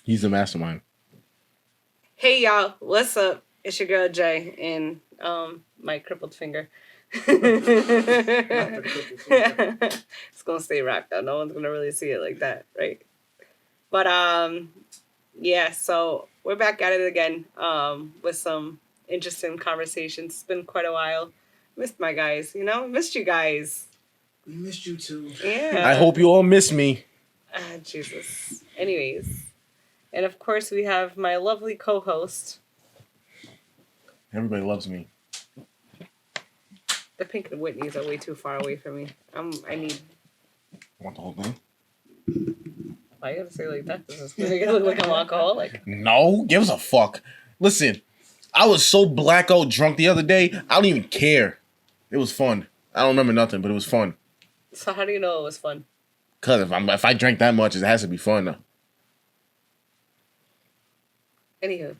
He's the mastermind. Hey y'all, what's up? It's your girl Jay and my crippled finger. It's gonna stay wrapped though. No one's gonna really see it like that, right? But yeah, so we're back at it again with some interesting conversations. It's been quite a while. Missed my guys, missed you guys. We missed you too. Yeah. I hope you all miss me. Jesus. Anyways. And of course we have my lovely co-host. Everybody loves me. The Pink and Whitneys are way too far away from me. I need... Want the whole thing? Why you gotta say it like that? Does this make it look like I'm alcoholic? No, gives a fuck. Listen, I was so blackout drunk the other day, I don't even care. It was fun. I don't remember nothing, but it was fun. So how do you know it was fun? Because if I drank that much, it has to be fun though. Anywho.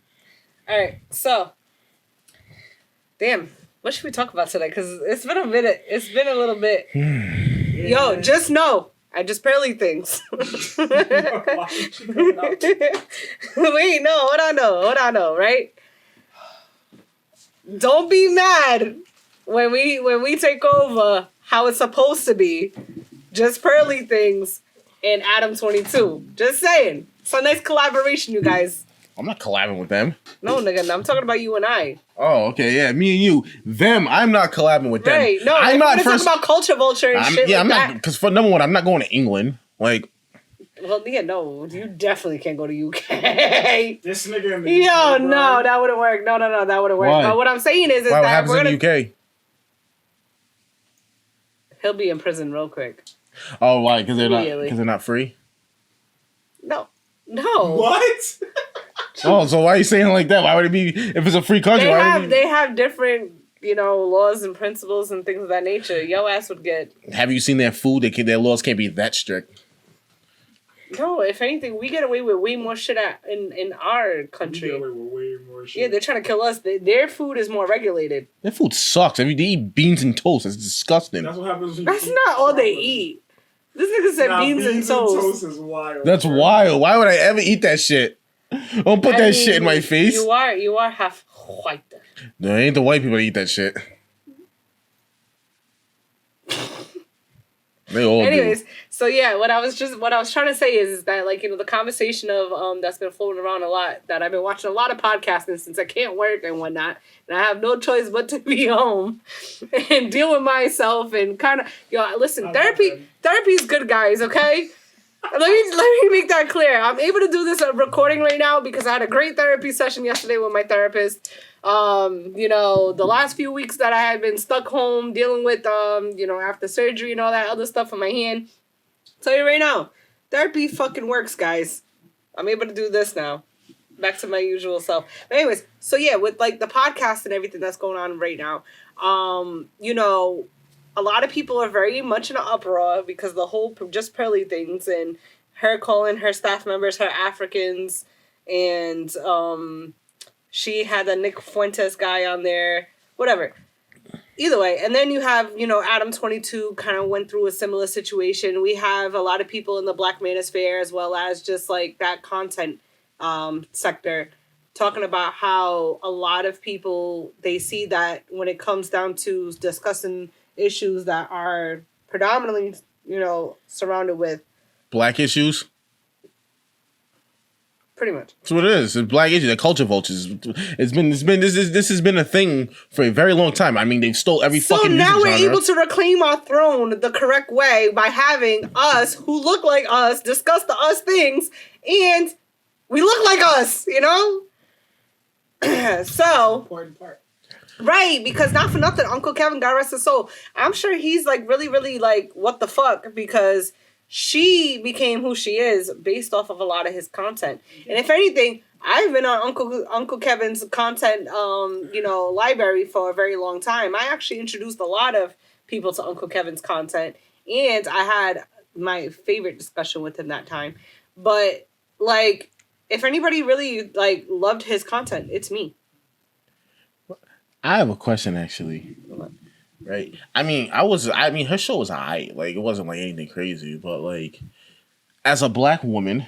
Alright, so... Damn, what should we talk about today? Because it's been a minute. It's been a little bit. Yo, just know, I just barely things. Wait, no, hold on, right? Don't be mad when we take over how it's supposed to be. Just pearly things in Adam 22. Just saying. It's a nice collaboration, you guys. I'm not collabing with them. No, nigga, I'm talking about you and I. Oh, okay, yeah, me and you. Them, I'm not collabing with them. Right, no, I'm not talking about Culture Vulture and shit yeah, like I'm that. not, because for number one, I'm not going to England. Like... Well, yeah, no, you definitely can't go to UK. This nigga in the Yo, UK, no, that wouldn't work. No, that wouldn't work. Why? But what I'm saying is Why, what that happens we're in the UK? He'll be in prison real quick. Oh, why? Because they're not free? No. What? Oh, so why are you saying it like that? Why would it be, if it's a free country? They have different, laws and principles and things of that nature. Your ass would get... Have you seen their food? Their laws can't be that strict. No, if anything, we get away with way more shit in our country. We get away with way more shit. Yeah, they're trying to kill us. Their food is more regulated. Their food sucks. They eat beans and toast. It's disgusting. That's what happens when That's not all they eat. This nigga said beans and toast. Is wild. That's wild. Why would I ever eat that shit? Don't put that shit in my face. You are half white. No, it ain't the white people that eat that shit. They all Anyways, do. so yeah, what I was trying to say is that, like, the conversation of that's been floating around a lot, that I've been watching a lot of podcasting since I can't work and whatnot, and I have no choice but to be home and deal with myself and kind of, listen, therapy is good, guys, okay? Let me make that clear. I'm able to do this recording right now because I had a great therapy session yesterday with my therapist. The last few weeks that I had been stuck home dealing with, after surgery and all that other stuff on my hand. Tell you right now, therapy fucking works, guys. I'm able to do this now. Back to my usual self. But anyways, so yeah, with like the podcast and everything that's going on right now, a lot of people are very much in an uproar because the whole just Pearly things and her calling her staff members her Africans, and she had the Nick Fuentes guy on there, whatever. Either way, and then you have, Adam 22 kind of went through a similar situation. We have a lot of people in the Black Manosphere as well as just like that content sector talking about how a lot of people, they see that when it comes down to discussing issues that are predominantly, surrounded with Black issues. Pretty much. That's what it is. It's black issues. The culture vultures. This has been a thing for a very long time. I mean, they've stole every fucking music genre. So now we're able to reclaim our throne the correct way by having us who look like us discuss the us things, and we look like us, So Important part. Right, because not for nothing, Uncle Kevin, God rest his soul, I'm sure he's like really, really like, what the fuck, because she became who she is based off of a lot of his content. And if anything, I've been on Uncle Kevin's content, library for a very long time. I actually introduced a lot of people to Uncle Kevin's content, and I had my favorite discussion with him that time. But like, if anybody really like loved his content, it's me. I have a question actually. Right. I mean, her show was alright. Like, it wasn't like anything crazy, but like, as a black woman,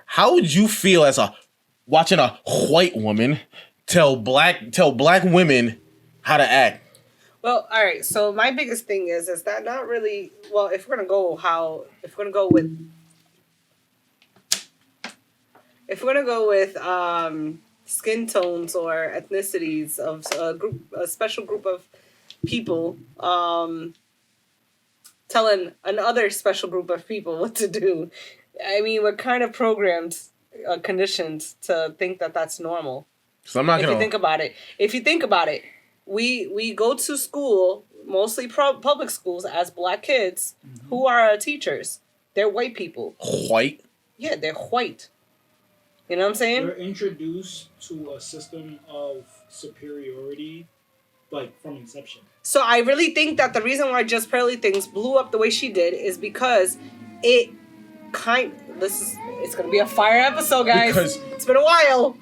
How would you feel as watching a white woman tell black women how to act? Well, all right. So my biggest thing is that not really. Well, if we're gonna go with skin tones or ethnicities of a special group of people, telling another special group of people what to do. I mean, we're kind of programmed, conditioned to think that that's normal. So I'm not If you think about it, we go to school, mostly public schools, as black kids. Mm-hmm. Who are our teachers? They're white people. White? Yeah, they're white. You know what I'm saying? We're introduced to a system of superiority, like, from inception. So I really think that the reason why Just Barely Things blew up the way she did is because it's gonna be a fire episode, guys. Because it's been a while.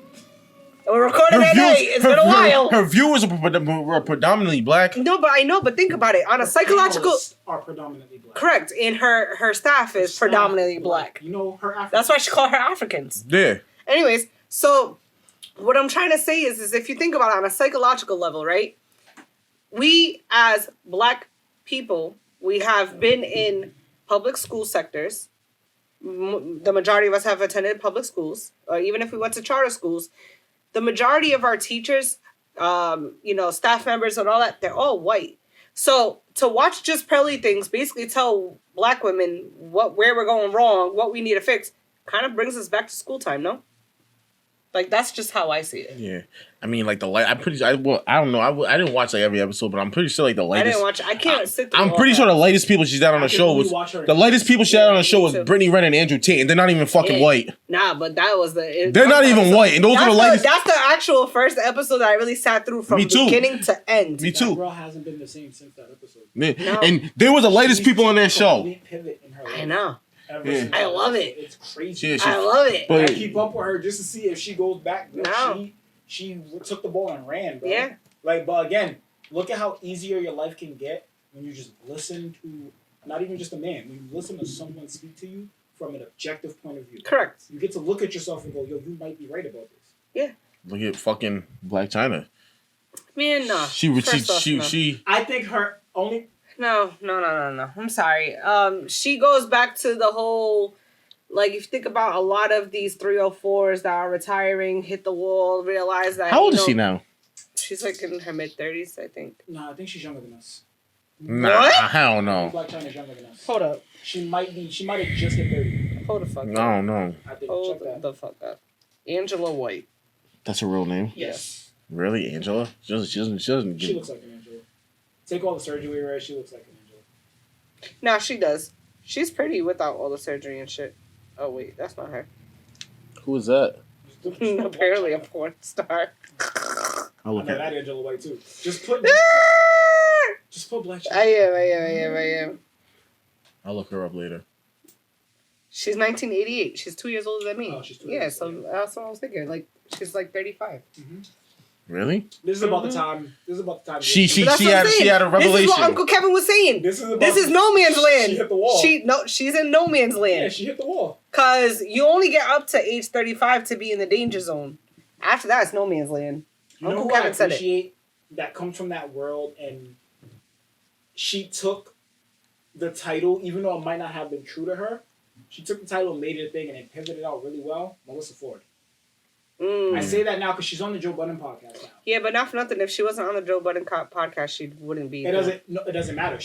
We're recording at night. It's been a while. Her viewers were predominantly black. No, but I know. But think about it. On a psychological, are predominantly black. Correct, and her staff is predominantly black. You know, her Africans. That's why she called her Africans. Yeah. Anyways, so what I'm trying to say is if you think about it on a psychological level, right? We as black people, we have been in public school sectors. The majority of us have attended public schools, or even if we went to charter schools. The majority of our teachers, staff members and all that, they're all white. So to watch Just Barely Things basically tell black women where we're going wrong, what we need to fix, kind of brings us back to school time, no? Like, that's just how I see it. Yeah. I mean, like, I don't know. I didn't watch, like, every episode, but I'm pretty sure, like, the latest... I didn't watch... I can't sit through I'm pretty sure the latest people she's had on the show was... The latest people she had on the show was Brittany Renner and Andrew Tate, and they're not even fucking white. Nah, but that was the... They're not even white, and those are the latest... That's the actual first episode that I really sat through from beginning to end. Me too. That girl hasn't been the same since that episode. Yeah. No. And they were the latest people on that show. I know. Yeah. I love it. It's crazy. I love it. But I keep up with her just to see if she goes back. No. She took the ball and ran, bro. Yeah. Like, but again, look at how easier your life can get when you just listen to, not even just a man, when you listen to someone speak to you from an objective point of view. Correct. You get to look at yourself and go, yo, you might be right about this. Yeah. Look at fucking Black China. Man, no. She. I think her only... No. I'm sorry. She goes back to the whole, like, if you think about a lot of these 304s that are retiring, hit the wall, realize that... How old is she now? She's, like, in her mid-30s, I think. No, I think she's younger than us. Nah, hell no. Black China's younger than us. Hold up. She might have just hit 30. Hold the fuck up. No. Hold the fuck up. Angela White. That's her real name? Yes. Really? Angela? She doesn't She looks like an Angela. Take all the surgery away, she looks like an Angela. No, she does. She's pretty without all the surgery and shit. Oh, wait. That's not her. Who is that? Apparently a porn star. I'll look at that Angela White, too. Just put Black China. I am. I'll look her up later. She's 1988. She's 2 years older than me. Oh, she's 2 years older. Yeah, so that's what I was thinking. Like, she's like 35. Mm-hmm. Really? This is about the time. She had a revelation. This is what Uncle Kevin was saying. This is no man's land. She hit the wall. She's in no man's land. Yeah, she hit the wall. Cause you only get up to age 35 to be in the danger zone. After that, it's no man's land. Uncle Kevin said it. That comes from that world, and she took the title, even though it might not have been true to her. She took the title and made it a thing, and it pivoted out really well. Melissa Ford. I say that now because she's on the Joe Budden podcast now. Yeah, but not for nothing. If she wasn't on the Joe Budden podcast, she wouldn't be. It doesn't matter.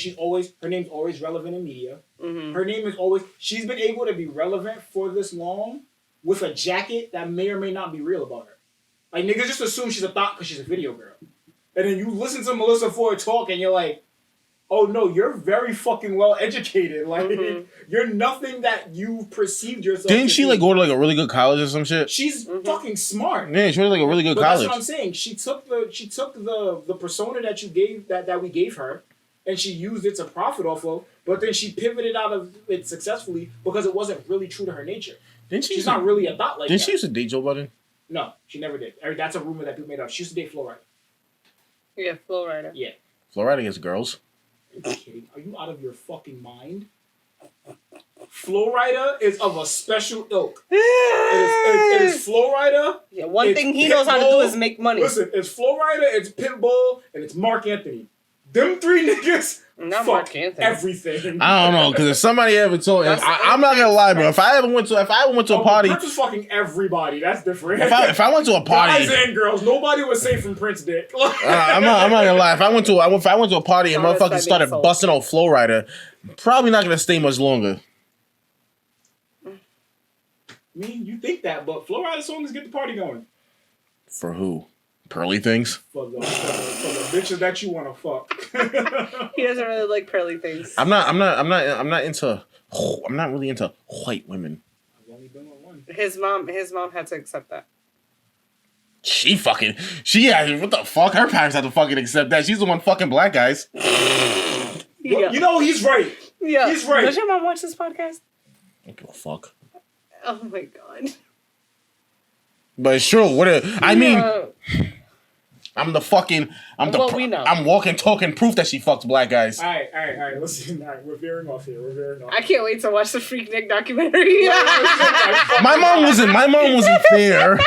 Her name's always relevant in media. Mm-hmm. Her name is always. She's been able to be relevant for this long with a jacket that may or may not be real about her. Like, niggas just assume she's a thought because she's a video girl, and then you listen to Melissa Ford talk, and you're like, oh no, you're very fucking well educated. Like, you're nothing that you perceived yourself. Didn't she like go to like a really good college or some shit? She's fucking smart. Yeah, she went to like a really good college. That's what I'm saying. She took the persona that you gave that we gave her, and she used it to profit off of. But then she pivoted out of it successfully because it wasn't really true to her nature. She's not really a thought like that. Didn't she used to date Joe Budden? No, she never did. That's a rumor that people made up. She used to date Flo Rida. Yeah, Flo Rida. Yeah. Flo Rida gets girls. Are you kidding? Are you out of your fucking mind? Flo Rida is of a special ilk. It is Flo Rida. Yeah, one it's thing he knows how to do Pitbull. is make money. Listen, it's Flo Rida, it's Pitbull, and it's Mark Anthony. Them three niggas Not fuck Mark Anthony. everything. I don't know, because if somebody ever told, I'm not gonna lie, bro. If I ever went to a party, Prince was fucking everybody. That's different. if I went to a party, Guys and girls, nobody was safe from Prince dick. I'm not gonna lie. If I went to a party and Thomas, motherfuckers that started being sold. busting on Flo Rida, probably not gonna stay much longer. I mean, you think that, but Flo Rida songs get the party going. For who? Pearly things. For the bitches that you want to fuck. He doesn't really like pearly things. I'm not really into white women. I've only been with one. His mom had to accept that. What the fuck? Her parents had to fucking accept that. She's the one fucking black guys. Yeah. You know he's right. Yeah. He's right. Does your mom watch this podcast? I don't give a fuck. Oh my god. But it's true. I mean, Yeah. Well, we know. I'm walking, talking proof that she fucks black guys. All right. Listen, all right, we're veering off here. I can't wait to watch the Freak Nick documentary. My mom wasn't there.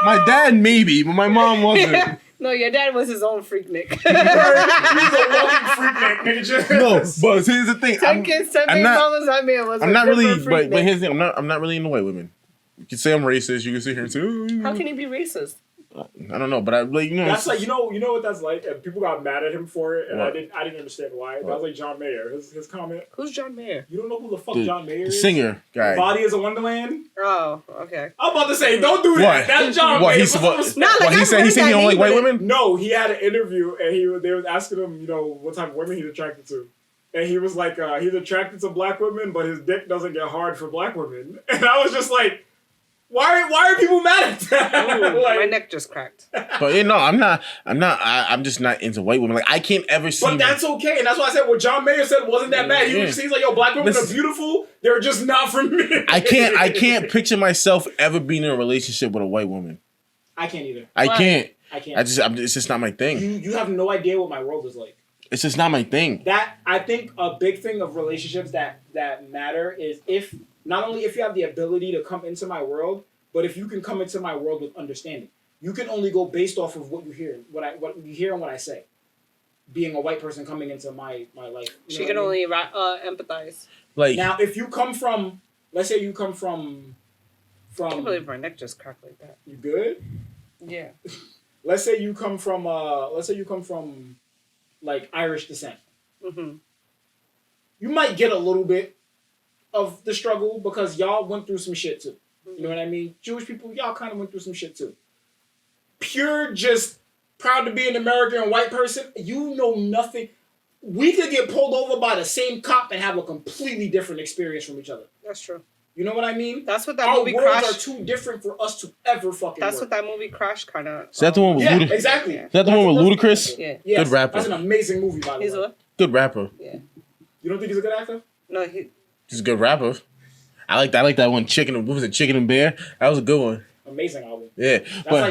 My dad maybe, but my mom wasn't. No, your dad was his own Freak Nick. He's a walking freak neck, nigga. No, but here's the thing. 10 kids, 10 baby mamas, that man was I'm a not really, different freak but Nick. here's the thing. I'm not really into white women. You can say I'm racist. You can sit here and say, "Oh, How can he be racist? I don't know, but I like That's like you know what that's like, and people got mad at him for it, and What? I didn't understand why. That was like John Mayer. His comment. Who's John Mayer? You don't know who the fuck the, John Mayer the is? singer guy. Body is a Wonderland. Oh, okay. I'm about to say, don't do that. What? That's John What Mayer. he's what? Respect. Not like What he I've said? He heard said he that don't like name, white but- women. No, he had an interview, and they was asking him, what type of women he's attracted to. And he was like, he's attracted to black women, but his dick doesn't get hard for black women. And I was just like, why are people mad at that? Ooh, Like, my neck just cracked. But I'm just not into white women. Like I can't ever see. but that's okay, and that's why I said what John Mayer said wasn't that bad. Yeah. He's like, yo, black women are beautiful. They're just not for me. I can't picture myself ever being in a relationship with a white woman. I can't either. I Why? can't. I can't. It's just not my thing. You have no idea what my world is like. It's just not my thing. That I think a big thing of relationships that matter is if not only if you have the ability to come into my world, but if you can come into my world with understanding. You can only go based off of what you hear, what you hear and what I say. Being a white person coming into my life, She can only empathize. Like now if you come from, let's say you come from I can't believe my neck just cracked like that. you good. Yeah. Let's say you come from like Irish descent. Mm-hmm. You might get a little bit of the struggle because y'all went through some shit too. You know what I mean? Jewish people, y'all kind of went through some shit too. Pure, just proud to be an American white person. You know nothing. We could get pulled over by the same cop and have a completely different experience from each other. That's true. You know what I mean? That's what that Our movie worlds Crash. are too different for us to ever fucking That's work. what that movie Crash kind of. is that the one with Yeah, Luda? exactly. Yeah. Is that the one with Ludacris? Yeah. Yes, Good rapper. That's an amazing movie, by the He's way. what? Good rapper. Yeah. You don't think he's a good actor? No, he. He's a good rapper. I like that one. What was it? Chicken and Bear. That was a good one. Amazing album. Yeah,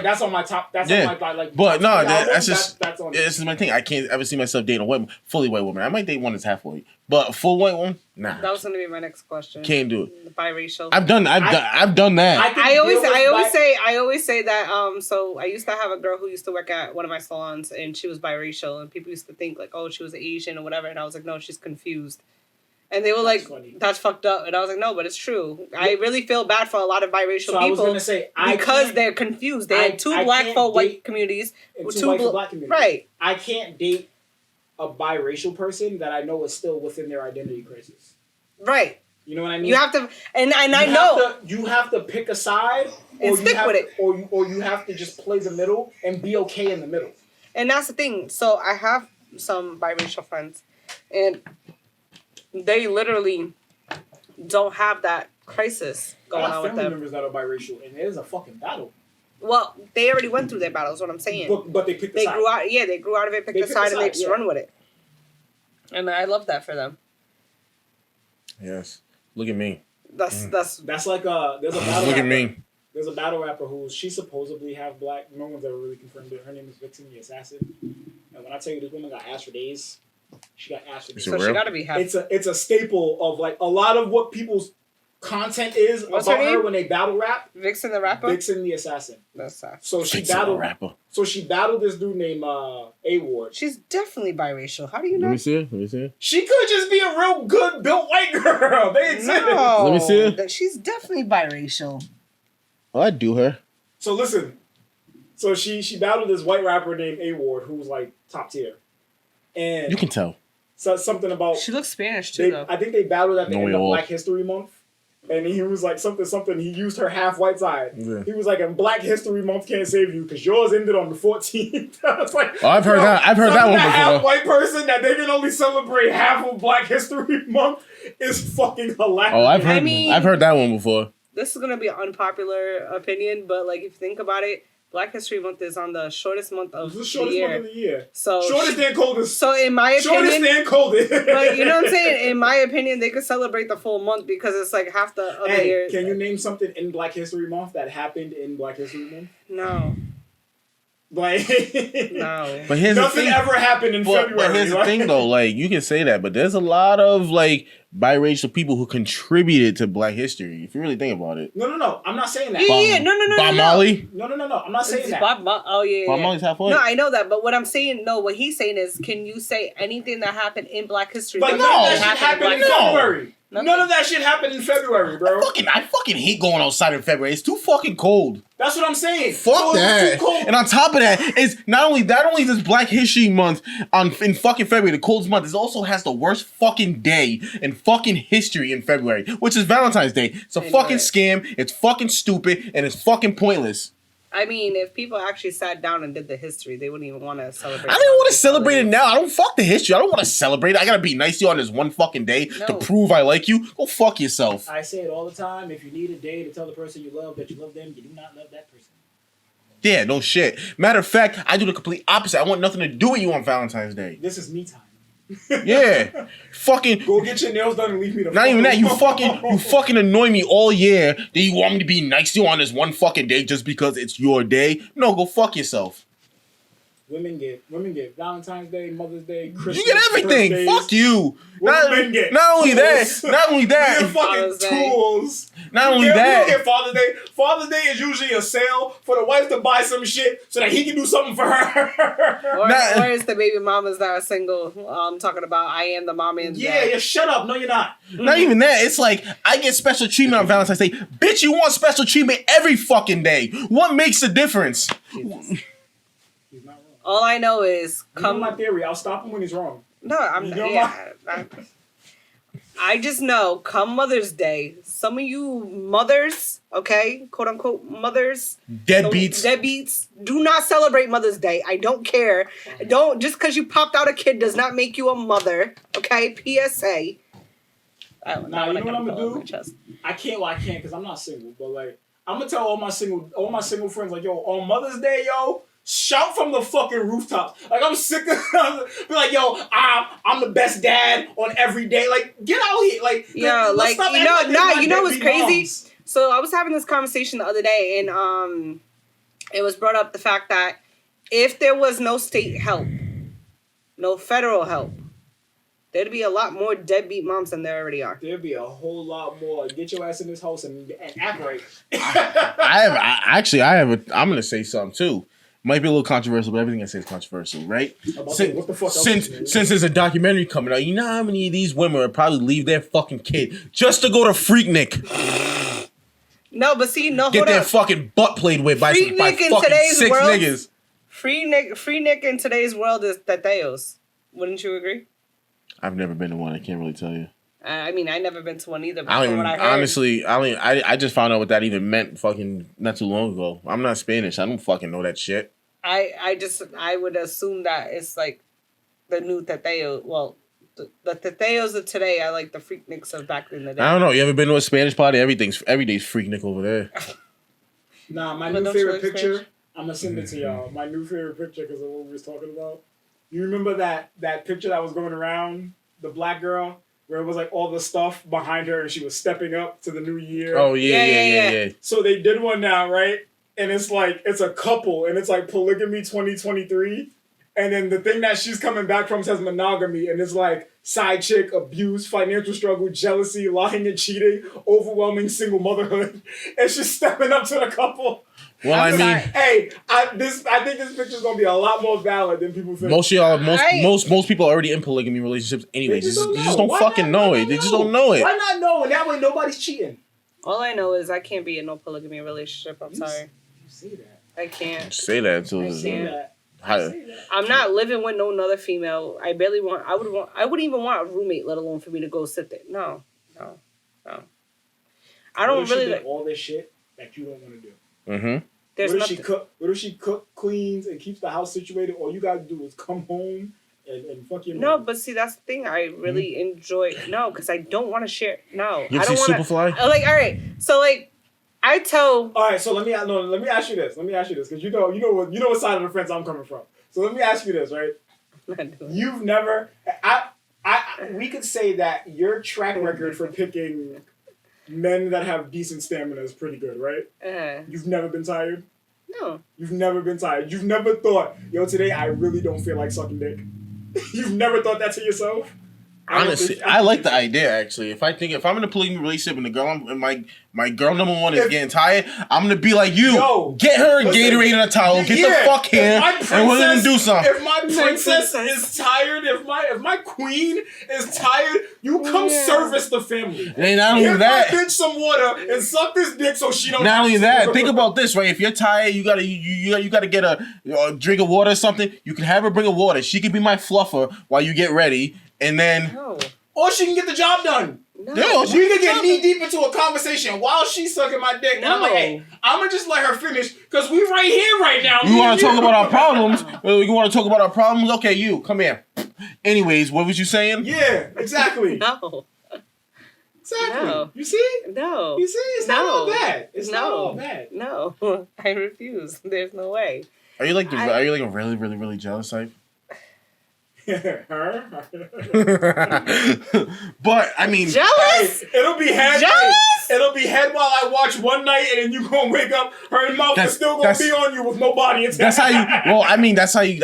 That's on my top. That's Yeah. on my like. But no, top three that's albums, just that's on. this is my thing. I can't ever see myself dating a fully white woman. I might date one that's half white, but a full white one, nah. That was gonna be my next question. Can't do it. The biracial. I've done that. I always say that. So I used to have a girl who used to work at one of my salons, and she was biracial, and people used to think like, oh, she was Asian or whatever, and I was like, no, she's confused. And they were That's like, funny. that's fucked up. And I was like, no, but it's true. I really feel bad for a lot of biracial So I was people gonna say because they're confused. They had two black can't folk white date communities. and with two two white for bl- black communities. Right. I can't date a biracial person that I know is still within their identity crisis. Right. You know what I mean? You have to, and I You know. have to, you have to pick a side, And or stick you have with to, it. or you have to just play the middle and be okay in the middle. And that's the thing. So I have some biracial friends, and they literally don't have that crisis going I have on with family them. members that are biracial, and it is a fucking battle. Well, they already went through their battle, is what I'm saying. But they picked the They side. grew out. Yeah, they grew out of it, picked They a picked side, a and they side, just yeah. run with it. And I love that for them. Yes. Look at me. That's That's like there's a battle. Look at rapper. me. There's a battle rapper who she supposedly half black. No one's ever really confirmed it. Her name is Vixen the Assassin. And when I tell you this woman got ass for days, She got ass for days. Is it So she real? gotta be happy. It's a staple of like a lot of what people's content is What's about her her name? when they battle rap. Vixen the rapper? Vixen the assassin. That's sad. So she Fix it, battled. rapper. So she battled this dude named A Ward. She's definitely biracial. How do you know? Let me see it. Let me see it. She could just be a real good built white girl. They exist. No. Let me see it. She's definitely biracial. Oh, I'd do her. So listen. So she battled this white rapper named A Ward who was like top tier. And You can tell. so something about She looks Spanish too, though. I think they battled at the No, end we of all- Black History Month. And he was like something. He used her half white side. Yeah. He was like, "And Black History Month can't save you because yours ended on the 14th." I was like, Oh, I've heard that. I've heard that some one half before. white person that they can only celebrate half of Black History Month is fucking hilarious. Oh, I've heard. I mean- I've heard that one before. This is gonna be an unpopular opinion, but like if you think about it, Black History Month is on the shortest month of It's the the shortest year. month of the year. So Shortest and coldest. So in my Shortest opinion, and coldest. but you know what I'm saying? In my opinion, they could celebrate the full month because it's like half the other Hey, year. can you name something in Black History Month that happened in Black History Month? No, Like, no. But here's the nothing thing. ever happened in February. But here's the like- thing, though. Like, you can say that, but there's a lot of like biracial people who contributed to Black history. If you really think about it. No. I'm not saying that. Yeah, no. Bob Marley. No. I'm not saying that. Oh yeah. Bob yeah. Marley's half white. No, I know that, but what I'm saying, what he's saying is, can you say anything that happened in Black History? Like, Month none of No, that shit happened in no. February. Nothing. None of that shit happened in February, bro. I fucking hate going outside in February. It's too fucking cold. That's what I'm saying. Fuck So it's that. too cold. And on top of that, it's not only is this Black History Month in fucking February, the coldest month, it also has the worst fucking day in fucking history in February, which is Valentine's Day. It's a I know fucking it. scam, it's fucking stupid, and it's fucking pointless. I mean, if people actually sat down and did the history, they wouldn't even want to celebrate. I don't want to celebrate it now. I don't fuck the history. I don't want to celebrate it. I gotta be nice to you on this one fucking day to No. prove I like you. Go fuck yourself. I say it all the time. If you need a day to tell the person you love that you love them, you do not love that person. Yeah, no shit. Matter of fact, I do the complete opposite. I want nothing to do with you on Valentine's Day. This is me time. Yeah. Fucking Go get your nails done and leave me the not fuck even that. You alone. fucking annoy me all year. That you want me to be nice to you on this one fucking day just because it's your day? No, go fuck yourself. Women get Valentine's Day, Mother's Day, Christmas. You get everything. birthdays. Fuck you. What Not, do men get? not only that. Tools. Not only We get that. fucking Father's Day. tools. Not only We don't that. get Father's Day. Father's Day is usually a sale for the wife to buy some shit so that he can do something for her. Or, Nah. or it's the baby mamas that are single. I'm talking about. I am the mama and yeah, shut up. No, you're not. Not even that. It's like I get special treatment on Valentine's Day. Bitch, you want special treatment every fucking day. What makes the difference? He's not wrong. All I know is You know come. my theory. I'll stop him when he's wrong. No, I'm You not. know Yeah, I just know come Mother's Day, some of you mothers, okay, quote unquote mothers, deadbeats, do not celebrate Mother's Day. I don't care. Don't just because you popped out a kid does not make you a mother. Okay, PSA. Nah, you know what I'm gonna do? I can't because I'm not single. But like, I'm gonna tell all my single friends like, yo, on Mother's Day, yo, shout from the fucking rooftops. Like, I'm sick of be like, yo, I'm the best dad on every day. Like, get out here. Like, Yeah, let's like stop you acting know, like they're not you know what's deadbeat crazy? moms. So I was having this conversation the other day, and it was brought up the fact that if there was no state help, no federal help, there'd be a lot more deadbeat moms than there already are. There'd be a whole lot more. Like, get your ass in this house and act right. I'm gonna say something too. Might be a little controversial, but everything I say is controversial, right? About to- what the fuck else Since is it? there's a documentary coming out, you know how many of these women would probably leave their fucking kid just to go to Freaknik, No, but see, no, get hold their up. fucking butt played with by Freaknik in fucking today's 6 world? niggas. Free Nick in today's world is teteos. Wouldn't you agree? I've never been to one. I can't really tell you. I mean, I never been to one either. But I don't from even, what I heard, honestly. I just found out what that even meant. Fucking not too long ago. I'm not Spanish. I don't fucking know that shit. I would assume that it's like the new teteo. Well, the teteos of today are like the Freakniks of back in the day. I don't know. You ever been to a Spanish party? Every day's Freaknik over there. Nah, my But new don't you favorite like picture. Spanish? I'm gonna send it to y'all. My new favorite picture because of what we was talking about. You remember that picture that was going around the black girl where it was like all the stuff behind her and she was stepping up to the new year. Oh yeah. Yeah. So they did one now, right? And it's like it's a couple and it's like polygamy 2023. and then the thing that she's coming back from says monogamy, and it's like side chick, abuse, financial struggle, jealousy, lying and cheating, overwhelming single motherhood, and she's stepping up to the couple. Well, I mean, hey, I think this picture's gonna be a lot more valid than people think. most people are already in polygamy relationships anyways. You just don't fucking know it. They just don't know it. Why not know? And that way nobody's cheating. All I know is I can't be in no polygamy relationship. I'm sorry. You say that. I can't. Say that until I You say can't. that. Hi. You say that. I'm not living with no another female. I wouldn't even want a roommate, let alone for me to go sit there. No. I don't What if she really did like. all this shit that you don't want to do. Mm-hmm. There's What if nothing. What if she cook, cleans, and keeps the house situated? All you gotta do is come home and fuck your No, man. but see, that's the thing. I really enjoy. No, because I don't want to share. No, You I ever don't see want Superfly? to. Like, all right, so like, I tell. All right, so let me ask you this. Because you know what side of the fence I'm coming from. So let me ask you this, right? You've never. We could say that your track record for picking men that have decent stamina is pretty good, right? You've never been tired. No. You've never been tired. You've never thought, yo, today I really don't feel like sucking dick. You've never thought that to yourself? Honestly, I like the idea. Actually, if I'm in a polygamy relationship and the girl, and my girl number one is getting tired, I'm gonna be like, you get her a Gatorade and a towel, get the fuck here, and we're gonna do something. If my princess is tired, if my queen is tired, you come service the family. And not only Give that, my bitch some water and suck this dick so she don't. not only that, think about this, right? If you're tired, you gotta get a drink of water or something. You can have her bring a water. She can be my fluffer while you get ready, and then or she can get the job done. No. Yeah, We can get knee deep into a conversation while she's sucking my dick. And I'm like, hey, I'm gonna just let her finish because we right here right now. you want to talk about our problems? You want to talk about our problems? Okay, you come here. Anyways, what was you saying? Yeah, exactly. No. Exactly. No. You see? No. You see? It's not all bad. It's not all No. bad. No. I refuse. There's no way. Are you like a really, really, really jealous type? Her? But I mean, Jealous? Hey, it'll be head. Jealous? It'll be head while I watch one night, and then you gonna wake up. Her mouth is still gonna be on you with no body. That's how you. Well, I mean, that's how you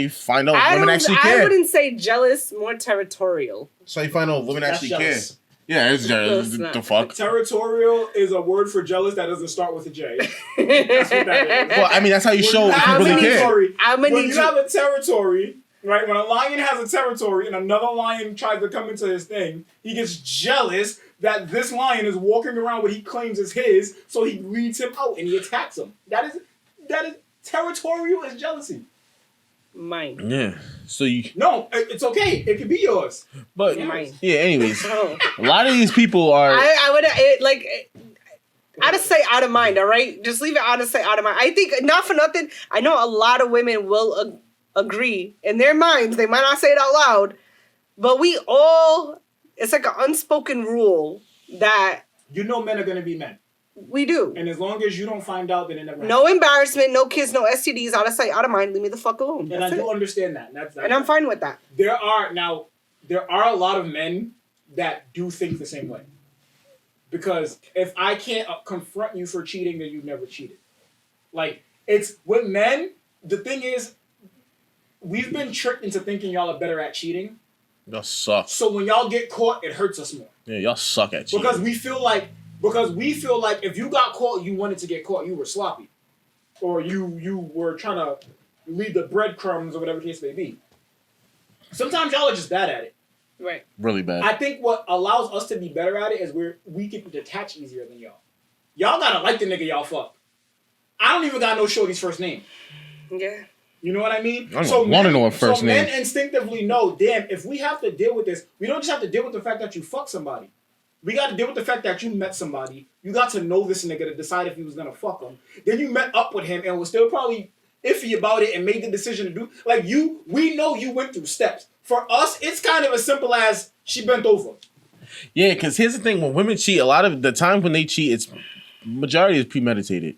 find out if women actually I care. wouldn't say jealous, more territorial. That's how you find out if women actually jealous. care. Yeah, it's jealous. it's not. The fuck. Territorial is a word for jealous that doesn't start with a J. That's what that is. Well, I mean, that's how you show if you How really many- care. When you have a territory, right? When a lion has a territory and another lion tries to come into his thing, he gets jealous that this lion is walking around what he claims is his, so he leads him out and he attacks him. That is territorial is jealousy. Mine. Yeah. So you. No, it's okay. It could be yours. But Mine. yeah. Anyways, Oh. a lot of these people are. I would out of sight, out of mind. All right, just leave it out of sight, out of mind. I think not for nothing. I know a lot of women will agree in their minds. They might not say it out loud, but we all. It's like an unspoken rule that You know men are gonna be men. we do. And as long as you don't find out, then it never happens. No embarrassment, no kids, no STDs. Out of sight, out of mind. Leave me the fuck alone. And I That's do it. understand that. And I'm fine with that. There are a lot of men that do think the same way. Because if I can't confront you for cheating, then you've never cheated. Like, it's with men, the thing is, we've been tricked into thinking y'all are better at cheating. Y'all suck. So when y'all get caught, it hurts us more. Yeah, y'all suck at cheating. Because we feel like if you got caught, you wanted to get caught, you were sloppy. Or you were trying to leave the breadcrumbs or whatever the case may be. Sometimes y'all are just bad at it. Right. Really bad. I think what allows us to be better at it is we can detach easier than y'all. Y'all gotta like the nigga y'all fuck. I don't even gotta know Shorty's first name. Yeah. You know what I mean? I don't want to know her first so name. men instinctively know, damn, if we have to deal with this, we don't just have to deal with the fact that you fuck somebody. We got to deal with the fact that you met somebody. You got to know this nigga to decide if you was gonna fuck him. Then you met up with him and was still probably iffy about it and made the decision to do. Like we know you went through steps. For us, it's kind of as simple as she bent over. Yeah, because here's the thing: when women cheat, a lot of the time when they cheat, it's majority is premeditated.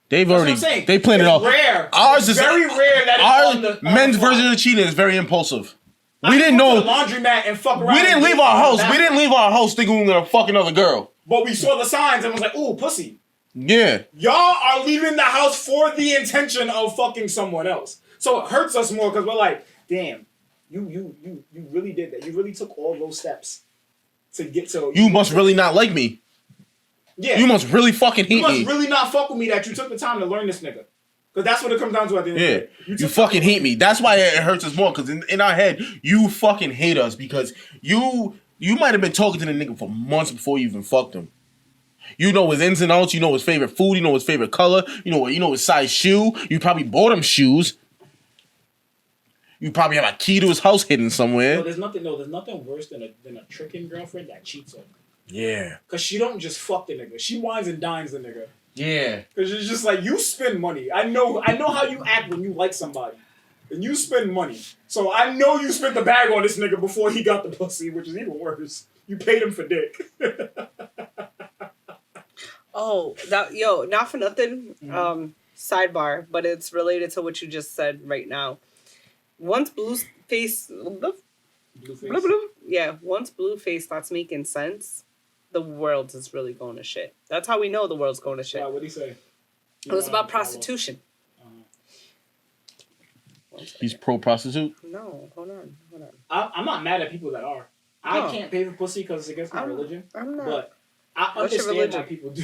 They've That's already what I'm saying. they planned it It's all. rare. Ours It's is very rare that it's on the men's fly. version of cheating is very impulsive. I We didn't go to know. the laundromat and fuck around. We didn't and leave get our house. back. We didn't leave our house thinking we were gonna fuck another girl. But we saw the signs and was like, ooh, pussy. Yeah. Y'all are leaving the house for the intention of fucking someone else. So it hurts us more because we're like, damn, you really did that. You really took all those steps to get to. You must really not like me. Yeah. You must really fucking hate me. You must really not fuck with me that you took the time to learn this nigga. Because that's what it comes down to at the end of the day. You fucking hate me. That's why it hurts us more. Because in our head, you fucking hate us. Because you might have been talking to the nigga for months before you even fucked him. You know his ins and outs. You know his favorite food. You know his favorite color. You know his size shoe. You probably bought him shoes. You probably have a key to his house hidden somewhere. No, there's nothing worse than a tricking girlfriend that cheats on you. Yeah. Because she don't just fuck the nigga. She wines and dines the nigga. Yeah. Because it's just like, you spend money. I know how you act when you like somebody. And you spend money. So I know you spent the bag on this nigga before he got the pussy, which is even worse. You paid him for dick. Not for nothing. Sidebar, but it's related to what you just said right now. Once Blueface starts making sense, the world is really going to shit. That's how we know the world's going to shit. What did he say? It was about prostitution. He's pro-prostitute? No, hold on. I'm not mad at people that are. I can't pay for pussy because it's against my religion. I'm not. But I understand why people do.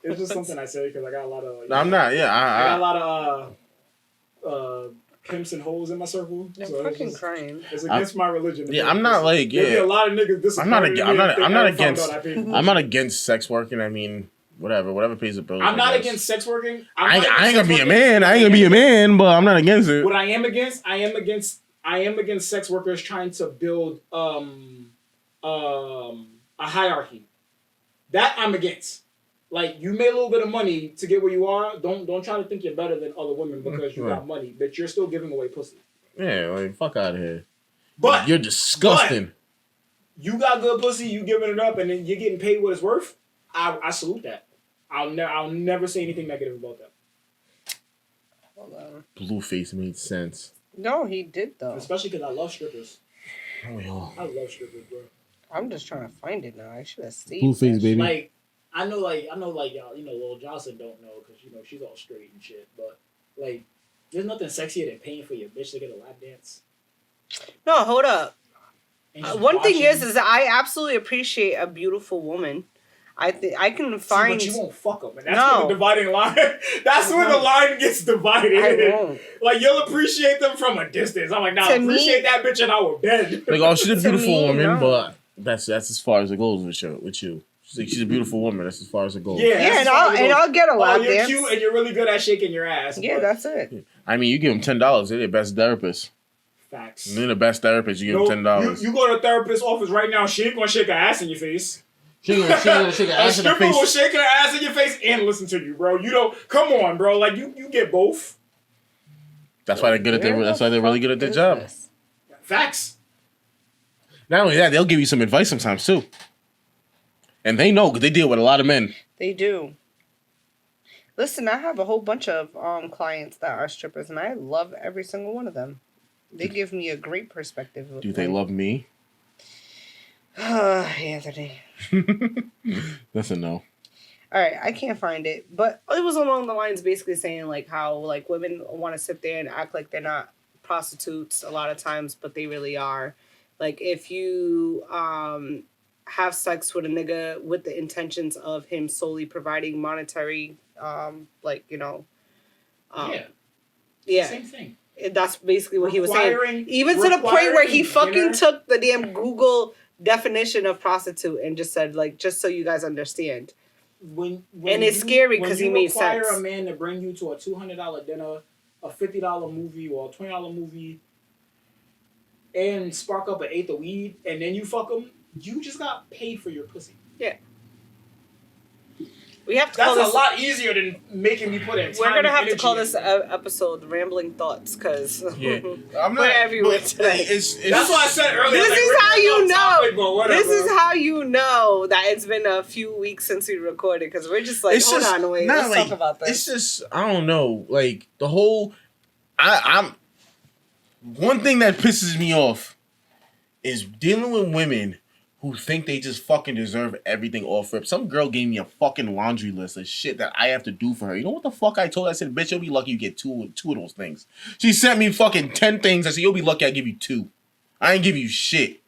It's just something I say because I got a lot of... I'm not, yeah. I got a lot of... pimps and hoes in my circle. I'm fucking crying. It's against my religion. Yeah, I'm not like There'll be a lot of niggas disappointed. I'm not against sex working. I mean, whatever pays the bills. I'm not against sex working. I ain't gonna be a man. I ain't gonna be a man, but I'm not against it. What I am against sex workers trying to build a hierarchy. That I'm against. Like, you made a little bit of money to get where you are. Don't try to think you're better than other women because you got money, but you're still giving away pussy. Yeah, like, fuck out of here. But you're disgusting. But you got good pussy, you giving it up, and then you're getting paid what it's worth. I salute that. I'll never say anything negative about that. Hold on. Blueface made sense. No, he did though. Especially because I love strippers. Oh, yeah. I love strippers, bro. I'm just trying to find it now. I should have saved Blueface, baby. Like, I know, y'all, Lil Johnson don't know because, she's all straight and shit. But, like, there's nothing sexier than paying for your bitch to get a lap dance. No, hold up. One thing is I absolutely appreciate a beautiful woman. I can find... But you won't fuck them. And that's where the dividing line... That's where the line gets divided. I won't. Like, you'll appreciate them from a distance. I'm like, nah, appreciate that bitch in our bed. Like, oh, she's a beautiful woman, but that's as far as it goes with you. She's a beautiful woman. That's as far as it goes. Yeah, and I'll get a lap dance. You're cute and you're really good at shaking your ass. Yeah, that's it. I mean, you give them $10. They're the best therapist. Facts. They're the best therapist. You give them $10. You go to a therapist's office right now. She ain't gonna shake her ass in your face. She ain't gonna shake her ass in your face. A stripper will shake her ass in your face and listen to you, bro. You don't. Come on, bro. Like you get both. That's why they're good at their. That's why they're really good at their job. Facts. Not only that, they'll give you some advice sometimes too. And they know because they deal with a lot of men. They do. Listen, I have a whole bunch of clients that are strippers, and I love every single one of them. They give me a great perspective. Do they love me? Anthony. That's a no. All right, I can't find it, but it was along the lines basically saying like how like women want to sit there and act like they're not prostitutes a lot of times, but they really are. Like if you have sex with a nigga with the intentions of him solely providing monetary, yeah, same thing. That's basically what he was saying. Even to the point where he fucking took the damn Google definition of prostitute and just said like, just so you guys understand. When and it's scary because he made sense. Require a man to bring you to a $200 dinner, a $50 movie, or a $20 movie, and spark up an eighth of weed, and then you fuck him. You just got paid for your pussy. Yeah. We have to. That's a lot easier than making me put in. We're gonna have to call this episode "Rambling Thoughts" because I'm not everywhere today. That's what I said earlier. This is how you know. This is how you know that it's been a few weeks since we recorded because we're just like, hold on, wait, let's talk about this. It's just I don't know, like the whole. I'm one thing that pisses me off is dealing with women who think they just fucking deserve everything off rip. Some girl gave me a fucking laundry list of shit that I have to do for her. You know what the fuck I told her? I said, bitch, you'll be lucky you get two of those things. She sent me fucking 10 things. I said, you'll be lucky I give you 2. I ain't give you shit.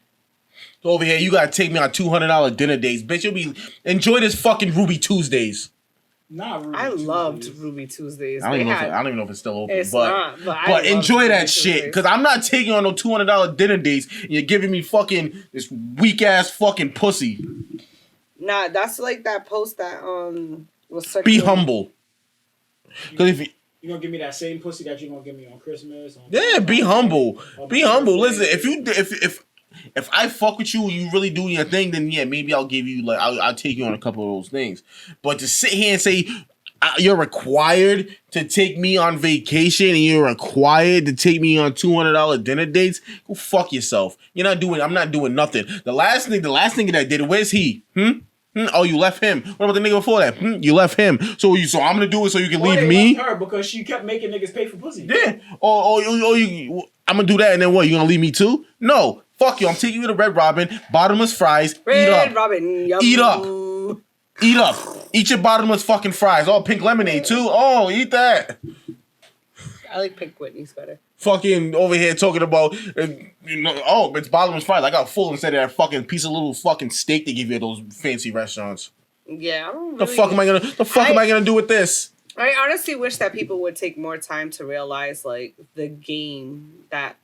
So over here, you gotta take me on $200 dinner dates. Bitch, you'll be... Enjoy this fucking Ruby Tuesdays. Nah, Ruby I Tuesdays. Loved Ruby Tuesdays. I don't even know if it's still open. It's but not, but enjoy that shit. Because I'm not taking on no $200 dinner dates and you're giving me fucking this weak ass fucking pussy. Nah, that's like that post that was circulating. Be humble. Because if you gonna give me that same pussy that you gonna give me on Christmas? Be humble. Be humble. Listen, if I fuck with you and you really do your thing, then yeah, maybe I'll give you I'll take you on a couple of those things. But to sit here and say you're required to take me on vacation and you're required to take me on $200 dinner dates, go fuck yourself. I'm not doing nothing. The last thing that I did, where's he? Oh, you left him. What about the nigga before that? You left him. So I'm gonna do it so you can leave me. Left her because she kept making niggas pay for pussy. Yeah. I'm gonna do that and then what? You gonna leave me too? No. Fuck you. I'm taking you to Red Robin. Bottomless fries. Red Robin. Yum. Eat up. Eat up. Eat your bottomless fucking fries. Oh, pink lemonade too. Oh, eat that. I like Pink Whitney's better. Fucking over here talking about, it's bottomless fries. I got full instead of that fucking piece of little fucking steak they give you at those fancy restaurants. Yeah, I don't really... The fuck am I gonna do with this? I honestly wish that people would take more time to realize like the game that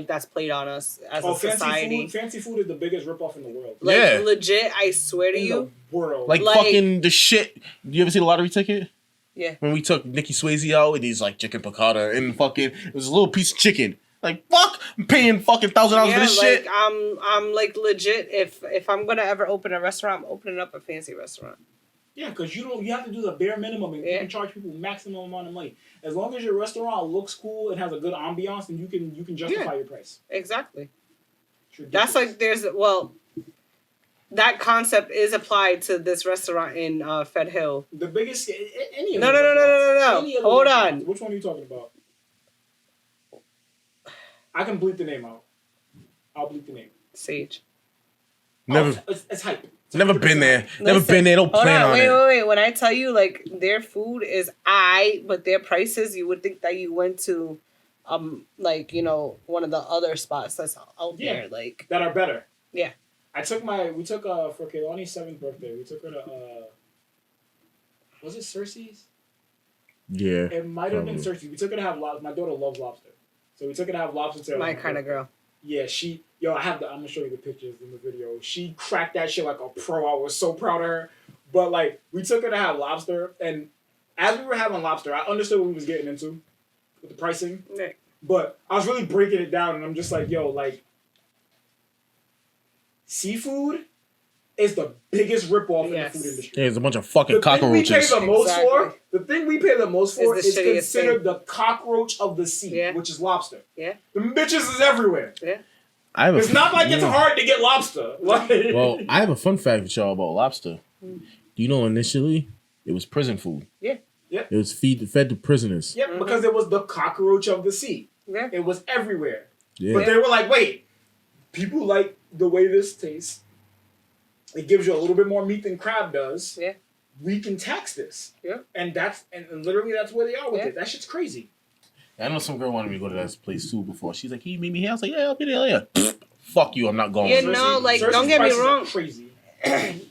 that's played on us as a society. Fancy food is the biggest ripoff in the world. Like legit, I swear to you. The world. Like fucking the shit. You ever see the lottery ticket? Yeah. When we took Nikki Swayze out and he's like chicken piccata and fucking it was a little piece of chicken. Like fuck, I'm paying fucking $1,000 for this shit. I'm like legit. If I'm gonna ever open a restaurant, I'm opening up a fancy restaurant. Yeah, because you have to do the bare minimum and you can charge people maximum amount of money. As long as your restaurant looks cool and has a good ambiance, then you can justify your price. Exactly. That's like that concept is applied to this restaurant in Fed Hill. The biggest any of No. Hold on. Which one are you talking about? I can bleep the name out. I'll bleep the name. Sage. Never. It's hype. Never been there. Never been there. Don't plan on it. Wait. When I tell you, like, their food is but their prices, you would think that you went to, one of the other spots that's out there, like that are better. Yeah. We took for Kaylani's 7th birthday. We took her to was it Cersei's? Yeah. It might have been Cersei's. We took her to have lobster. My daughter loves lobster, so we took her to have lobster. My kind of girl. Yeah, I'm gonna show you the pictures in the video. She cracked that shit like a pro. I was so proud of her. But like, we took her to have lobster, and as we were having lobster, I understood what we was getting into with the pricing. Right. But I was really breaking it down, and I'm just like, seafood is the biggest ripoff in the food industry. Yeah, there's a bunch of fucking cockroaches. The thing we pay the most for is considered the cockroach of the sea, which is lobster. Yeah. The bitches is everywhere. Yeah. It's not like it's hard to get lobster. Well, I have a fun fact with y'all about lobster. Do you know initially it was prison food? Yeah. Yeah. It was fed to prisoners. Yep, because it was the cockroach of the sea. Yeah. It was everywhere. Yeah. But they were like, wait, people like the way this tastes. It gives you a little bit more meat than crab does. Yeah. We can tax this. Yeah. And literally that's where they are with it. That shit's crazy. I know some girl wanted me to go to that place too before. She's like, "Can you meet me here?" I was like, "Yeah, I'll be there." Yeah. Fuck you, I'm not going. Yeah, no, like Cersei's don't get me wrong. Crazy.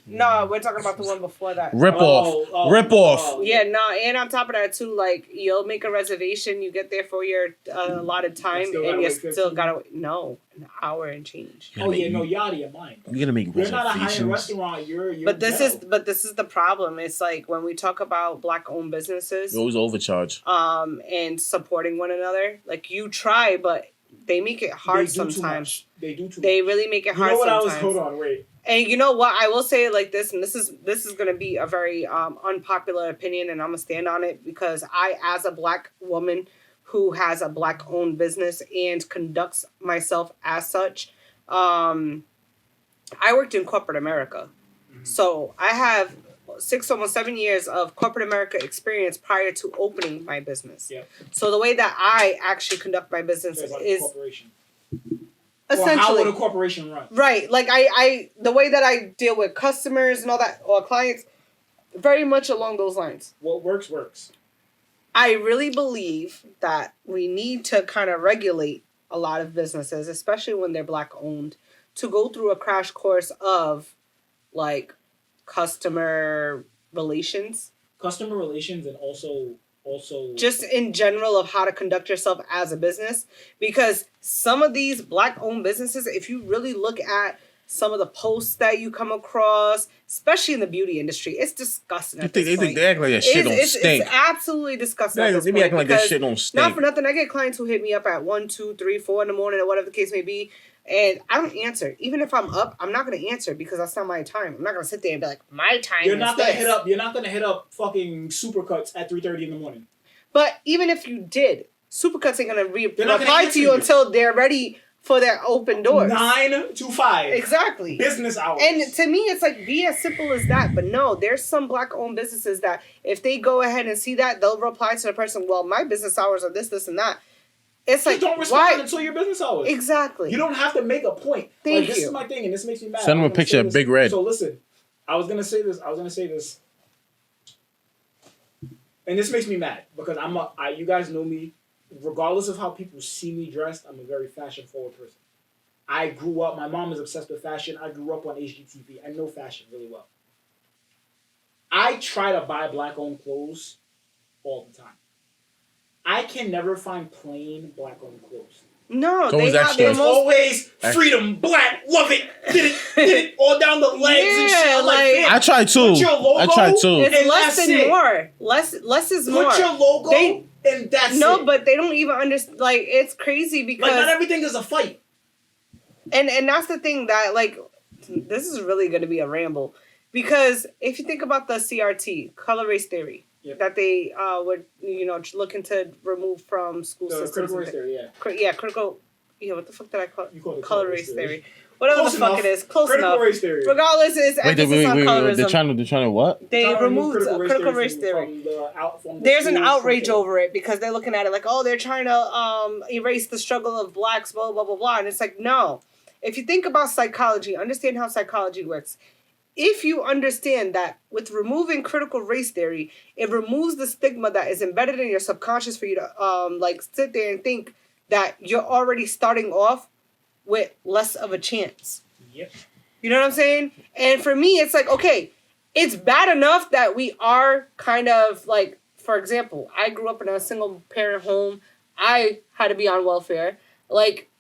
No, we're talking about the one before that. Rip off. Yeah, no, and on top of that too, like you'll make a reservation, you get there for your allotted time, and you still gotta wait. No, an hour and change. You're out of your mind. You're gonna make reservations. You're not a high-end restaurant. You're But this is the problem. It's like when we talk about Black-owned businesses, you always overcharge. And supporting one another. Like you try, but they make it hard sometimes. They do too much. They really make it hard sometimes. Hold on, wait. And you know what? I will say it like this, and this is going to be a very unpopular opinion, and I'm going to stand on it because I, as a Black woman who has a Black-owned business and conducts myself as such, I worked in corporate America. Mm-hmm. So I have 6, almost 7 years of corporate America experience prior to opening my business. Yep. So the way that I actually conduct my business is... corporation. Essentially. Or how would a corporation run? Right. Like I the way that I deal with customers and all that, or clients, very much along those lines. What works, works. I really believe that we need to kind of regulate a lot of businesses, especially when they're Black owned, to go through a crash course of like customer relations. Customer relations, and also just in general of how to conduct yourself as a business, because some of these Black owned businesses, if you really look at some of the posts that you come across, especially in the beauty industry, it's disgusting. They act like that shit don't stink. It's absolutely disgusting. They be acting like that shit don't stink. Not for nothing, I get clients who hit me up at 1, 2, 3, 4 in the morning or whatever the case may be, and I don't answer. Even if I'm up, I'm not going to answer because that's not my time. I'm not going to sit there and be like, my time. You're not going to hit up fucking Supercuts at 3:30 in the morning. But even if you did, Supercuts ain't going to reply to you until they're ready for their open doors. 9 to 5. Exactly. Business hours. And to me, it's like, be as simple as that. But no, there's some Black owned businesses that if they go ahead and see that, they'll reply to the person, well, my business hours are this, and that. It's like, don't respond until your business hours. Exactly. You don't have to make a point. Thank This you. is my thing, and this makes me mad. Send them a picture of Big Red. So listen, I was gonna say this, and this makes me mad because you guys know me. Regardless of how people see me dressed, I'm a very fashion forward person. I grew up. My mom is obsessed with fashion. I grew up on HGTV. I know fashion really well. I try to buy Black owned clothes all the time. I can never find plain Black owned clothes. No, there's always freedom, Black, love it, did it, all down the legs and shit. I'm like, I try too. It's less than more. Less is more. Put your logo, and that's it. No, but they don't even understand. Like, it's crazy because not everything is a fight. And that's the thing that, like, this is really going to be a ramble, because if you think about the CRT, color race theory. Yep. That they were, looking to remove from school systems. Critical race theory, critical. Yeah, what the fuck did I call it? You call it color race theory. Whatever the fuck it is. Close critical enough. Race theory. Regardless, it's emphasis on colorism. They're trying to what? They removed critical race theory. There's an outrage over it because they're looking at it like, oh, they're trying to erase the struggle of Blacks, blah, blah, blah, blah. And it's like, no. If you think about psychology, understand how psychology works. If you understand that with removing critical race theory, it removes the stigma that is embedded in your subconscious for you to sit there and think that you're already starting off with less of a chance. Yep. You know what I'm saying? And for me, it's like, okay, it's bad enough that we are kind of like, for example, I grew up in a single parent home. I had to be on welfare. Like,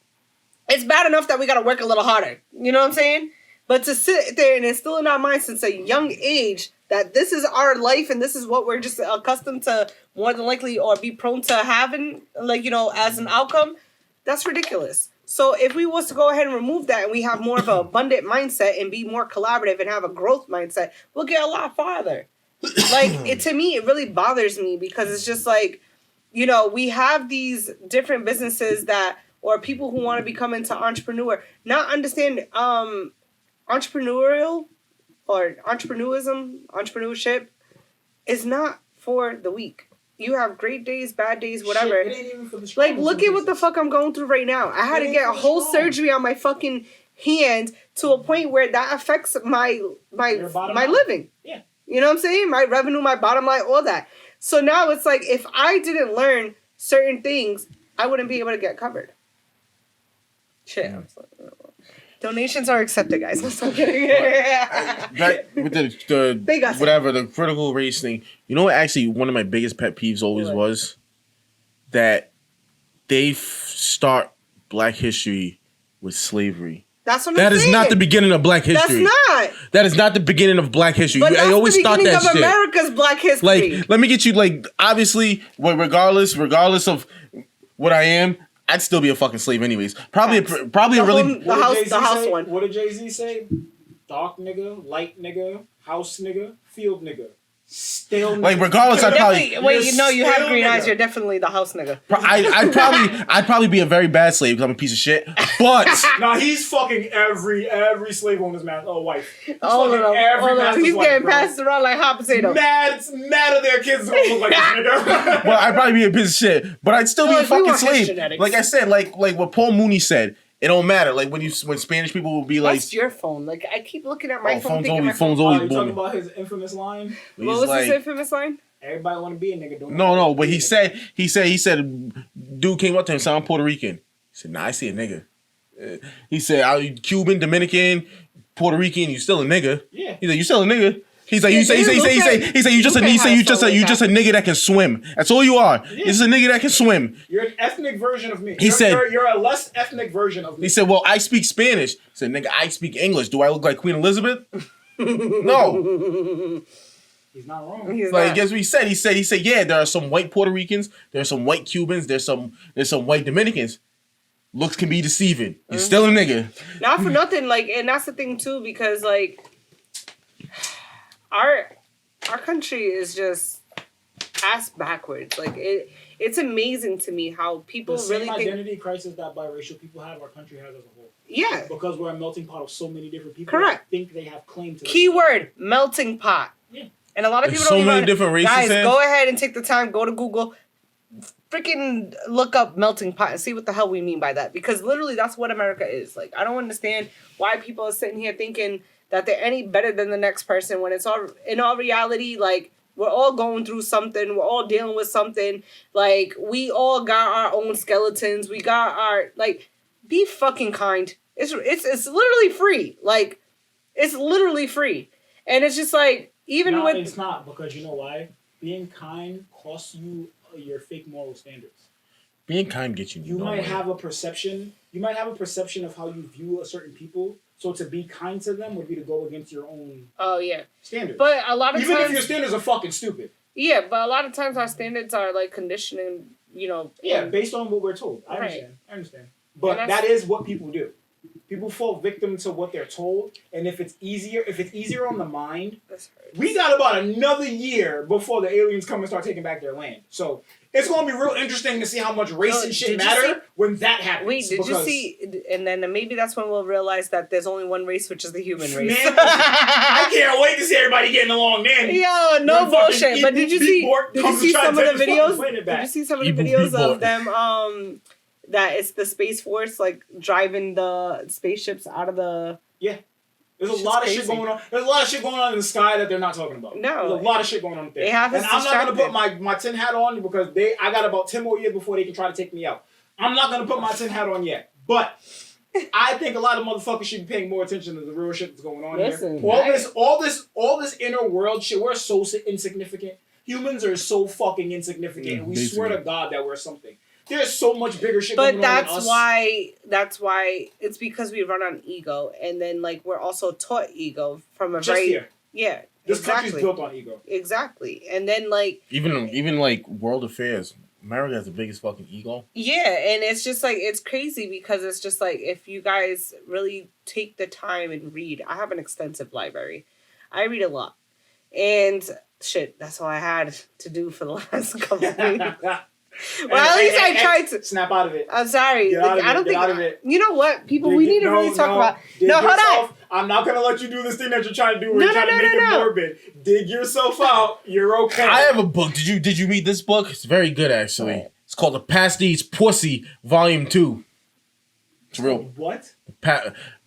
it's bad enough that we got to work a little harder. You know what I'm saying? But to sit there and instill in our minds since a young age that this is our life and this is what we're just accustomed to more than likely or be prone to having, as an outcome, that's ridiculous. So if we was to go ahead and remove that and we have more of an abundant mindset and be more collaborative and have a growth mindset, we'll get a lot farther. To me, it really bothers me because it's just like, we have these different businesses or people who want to become into entrepreneur, not understand entrepreneurial or entrepreneurship is not for the weak. You have great days, bad days, whatever. Shit, it ain't even for the strong. Like, look at what the fuck I'm going through right now. I had to get a whole surgery on my fucking hand to a point where that affects my living. Yeah. You know what I'm saying? My revenue, my bottom line, all that. So now it's like, if I didn't learn certain things, I wouldn't be able to get covered. Shit. Donations are accepted, guys. I'm kidding. With the critical race thing. You know what? Actually, one of my biggest pet peeves always was that they start Black history with slavery. That's what I'm saying. That is not the beginning of Black history. That's not. That is not the beginning of Black history. But that's always the beginning start that of America's Black history. Like, let me get you. Obviously, regardless of what I am, I'd still be a fucking slave anyways. Probably the house one. What did Jay-Z say? Dark nigga, light nigga, house nigga, field nigga. Still nigga. Regardless, I'd probably... you have green eyes. You're definitely the house nigga. I'd probably be a very bad slave because I'm a piece of shit. But... Nah, he's fucking every slave owner's wife. He's He's getting passed around like hot potato. Mad of their kids don't look like this nigga. Well, I'd probably be a piece of shit. But I'd still be a fucking slave. Like I said, like what Paul Mooney said, It don't matter. Like when Spanish people will be like, "What's your phone?" Like I keep looking at my phone. Phone's always you booming. talking about his infamous line? What was his infamous line? Everybody want to be a nigga. Don't No. But he said, dude came up to him, said, "I'm Puerto Rican." He said, "Nah, I see a nigga." He said, "Are you Cuban, Dominican, Puerto Rican? You still a nigga?" Yeah. He said, "You still a nigga." He's like, you say you just a nigga that can swim. That's all you are. Yeah. You're just a nigga that can swim. You're an ethnic version of me. He said, you're a less ethnic version of me. He said, "Well, I speak Spanish." He said, "Nigga, I speak English. Do I look like Queen Elizabeth?" No. He's not wrong. Guess what he said? He said, "Yeah, there are some white Puerto Ricans, there's some white Cubans, there's some white Dominicans. Looks can be deceiving. You're still a nigga." Not for nothing, like, and that's the thing too, because like our country is just ass backwards. Like it's amazing to me how people the same really identity crisis that biracial people have, our country has as a whole. Yeah. Because we're a melting pot of so many different people. Correct. That think they have claim to. Keyword melting pot. Yeah. And a lot of There's people don't so many even, different races. guys, go ahead and take the time, go to Google, freaking look up melting pot and see what the hell we mean by that. Because literally that's what America is. Like, I don't understand why people are sitting here thinking that they're any better than the next person when it's all, in all reality, like, we're all going through something. We're all dealing with something. Like, we all got our own skeletons. We got our, like, be fucking kind. It's literally free. Like, it's literally free. And it's just like, even with... It's not, because you know why? Being kind costs you your fake moral standards. Being kind gets you. You might have a perception of how you view a certain people. So to be kind to them would be to go against your own standards. But a lot of even times... if your standards are fucking stupid. Yeah, but a lot of times our standards are like conditioning, you know... Yeah, based on what we're told. I understand. But that is what people do. People fall victim to what they're told, and if it's easier on the mind, we got about another year before the aliens come and start taking back their land. So it's going to be real interesting to see how much race and shit matter when that happens. Wait, did you see? And then maybe that's when we'll realize that there's only one race, which is the human race. Man, I can't wait to see everybody getting along then. Yo, no bullshit. But did you see some of the videos? Did you see some of the videos of them? That it's the Space Force like driving the spaceships out of the... Yeah. There's a lot of shit going on. There's a lot of shit going on in the sky that they're not talking about. No. There's a lot of shit going on up there. They have us and I'm not going to put my tin hat on because I got about 10 more years before they can try to take me out. I'm not going to put my tin hat on yet. But I think a lot of motherfuckers should be paying more attention to the real shit that's going on here. All this inner world shit, we're so insignificant. Humans are so fucking insignificant. And we swear to God that we're something. There's so much bigger shit going on than us. But that's why it's because we run on ego, and then like we're also taught ego from a This country's built on ego. Exactly, and then like even like world affairs, America has the biggest fucking ego. Yeah, and it's just like it's crazy because it's just like if you guys really take the time and read, I have an extensive library. I read a lot, and shit, that's all I had to do for the last couple of weeks. Well, at least I tried to snap out of it. I'm sorry. I don't think. You know what, people? We need to really talk about. Hold on. I'm not gonna let you do this thing that you're trying to do. Where you're trying to make it morbid. Dig yourself out. You're okay. I have a book. Did you read this book? It's very good, actually. Oh. It's called The Pastors Pussy, Volume 2. It's real. What?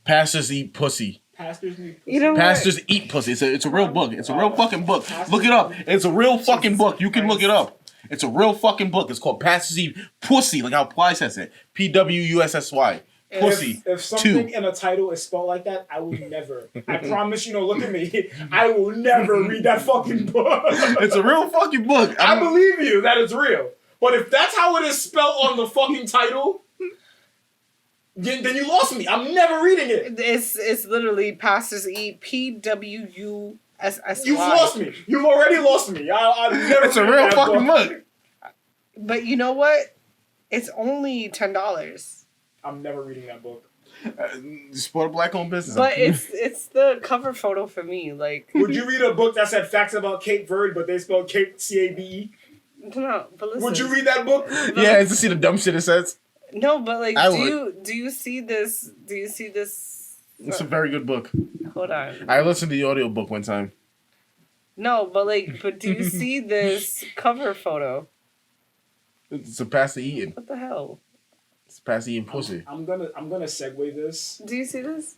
Pastors Eat Pussy. Pastors eat pussy. You know Pastors Eat Pussy. It's a real book. It's a real fucking book. Look it up. It's a real fucking book. You can look it up. It's a real fucking book. It's called Pastors Eat Pussy, like how Ply says it. PWUSSY. Pussy. If something in a title is spelled like that, I will never. I promise you, look at me. I will never read that fucking book. It's a real fucking book. I believe you that it's real. But if that's how it is spelled on the fucking title, then you lost me. I'm never reading it. It's literally Pastors Eat PWUSSY. You've lost me. You've already lost me. I've never. It's a real fucking book. But you know what? It's only $10. I'm never reading that book. Support a black-owned business. But it's the cover photo for me. Like, would you read a book that said facts about Cape Verde, but they spelled Cape CABE? No, but listen. Would you read that book? Yeah, to see the dumb shit it says. No, but like, do you see this? Do you see this? It's a very good book. Hold on. I listened to the audiobook one time. No, but do you see this cover photo? It's a pastor eating. What the hell? past eating pussy. I'm gonna segue this. Do you see this?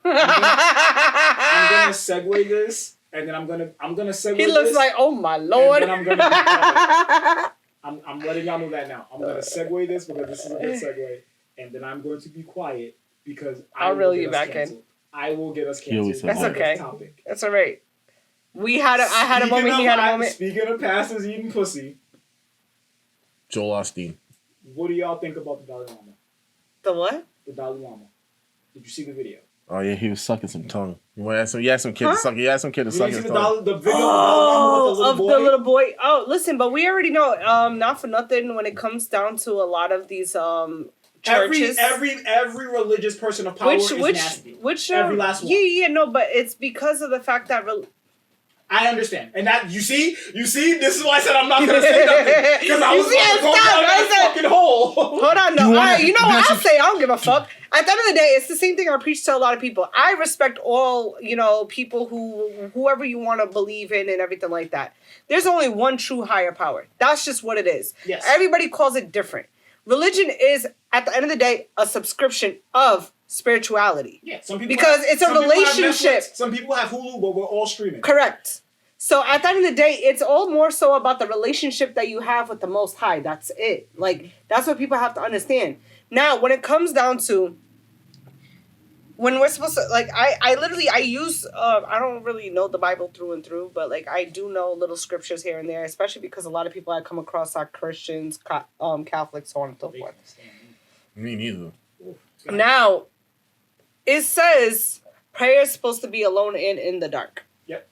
I'm gonna segue this, and then I'm gonna segue. He looks this, like, oh my lord. And then I'm gonna. I'm letting y'all know that now. I'm gonna segue this because this is a good segue, and then I'm going to be quiet because I'll reel you back in. I will get us canceled. That's okay. That's all right. I had a moment. He had a moment. Speaking of pastors eating pussy, Joel Osteen. what do y'all think about the Dalai Lama? The what? The Dalai Lama. Did you see the video? Oh yeah, he was sucking some tongue. You had some kid to suck. He had some kid to suck his tongue. The video of the little boy. Oh, listen, but we already know. Not for nothing. When it comes down to a lot of these churches, every religious person of power is nasty. Every last one. Yeah, no, but it's because of the fact that. I understand, and that you see, this is why I said I'm not gonna say nothing because I was going to go down that fucking hole. Hold on, no, you know what I'll say? I don't give a fuck. At the end of the day, it's the same thing I preach to a lot of people. I respect all, people whoever you want to believe in and everything like that. There's only one true higher power. That's just what it is. Yes. Everybody calls it different. Religion is, at the end of the day, a subscription of spirituality. Yeah, some people because it's a relationship. Some people have Hulu, but we're all streaming. Correct. So at the end of the day, it's all more so about the relationship that you have with the Most High. That's it. Like, that's what people have to understand. Now, when it comes down to when we're supposed to, like, I use, I don't really know the Bible through and through, but, like, I do know little scriptures here and there, especially because a lot of people I come across are Christians, Catholics, so on and so forth. Me neither. Now, it says prayer is supposed to be alone and in the dark. Yep.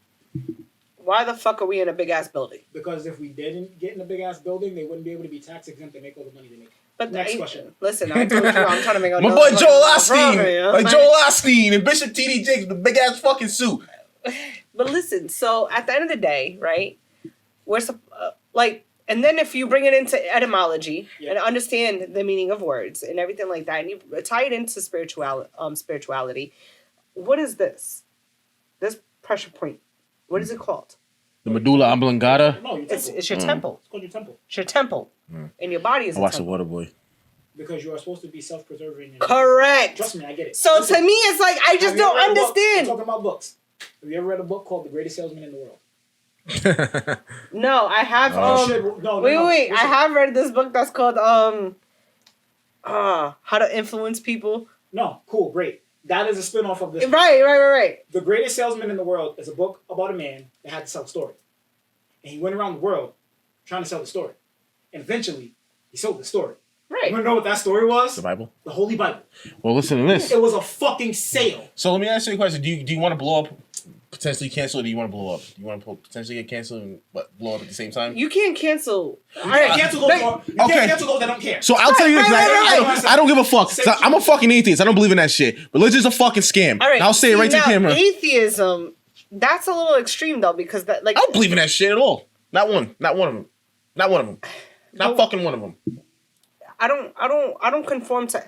Why the fuck are we in a big-ass building? Because if we didn't get in a big-ass building, they wouldn't be able to be tax exempt and make all the money they make. But next question. Listen, I told you I'm trying to make a my boy Joel Osteen. Joel Osteen and Bishop T.D. Jakes with the big-ass fucking suit. But listen, so at the end of the day, right, we're and then if you bring it into etymology and understand the meaning of words and everything like that, and you tie it into spirituality, what is this? This pressure point. What is it called? The medulla oblongata. No, it's your temple. It's called your temple. It's your temple. And your body is a watch temple. The Waterboy. Because you are supposed to be self-preserving. Correct. Trust me, I get it. So to me, it's like, I just don't understand. I'm talking about books. Have you ever read a book called The Greatest Salesman in the World? No, I have. Wait. I have read this book that's called How to Influence People. No, cool, great. That is a spin-off of this. Right. The Greatest Salesman in the World is a book about a man that had to sell a story. And he went around the world trying to sell the story. And eventually, he sold the story. Right. You want to know what that story was? The Bible? The Holy Bible. Well, listen to this. It was a fucking sale. So let me ask you a question. Do you want to blow up, potentially cancel, or do you want to blow up? Do you want to potentially get canceled and blow up at the same time? You can't cancel. You can't cancel those that don't care. So I'll tell you this. I don't give a fuck. I'm a fucking atheist. I don't believe in that shit. Religion's a fucking scam. All right. I'll say it right to the camera. Atheism, that's a little extreme though, because that I don't believe in that shit at all. Not one of them. Not fucking one of them. I don't conform to.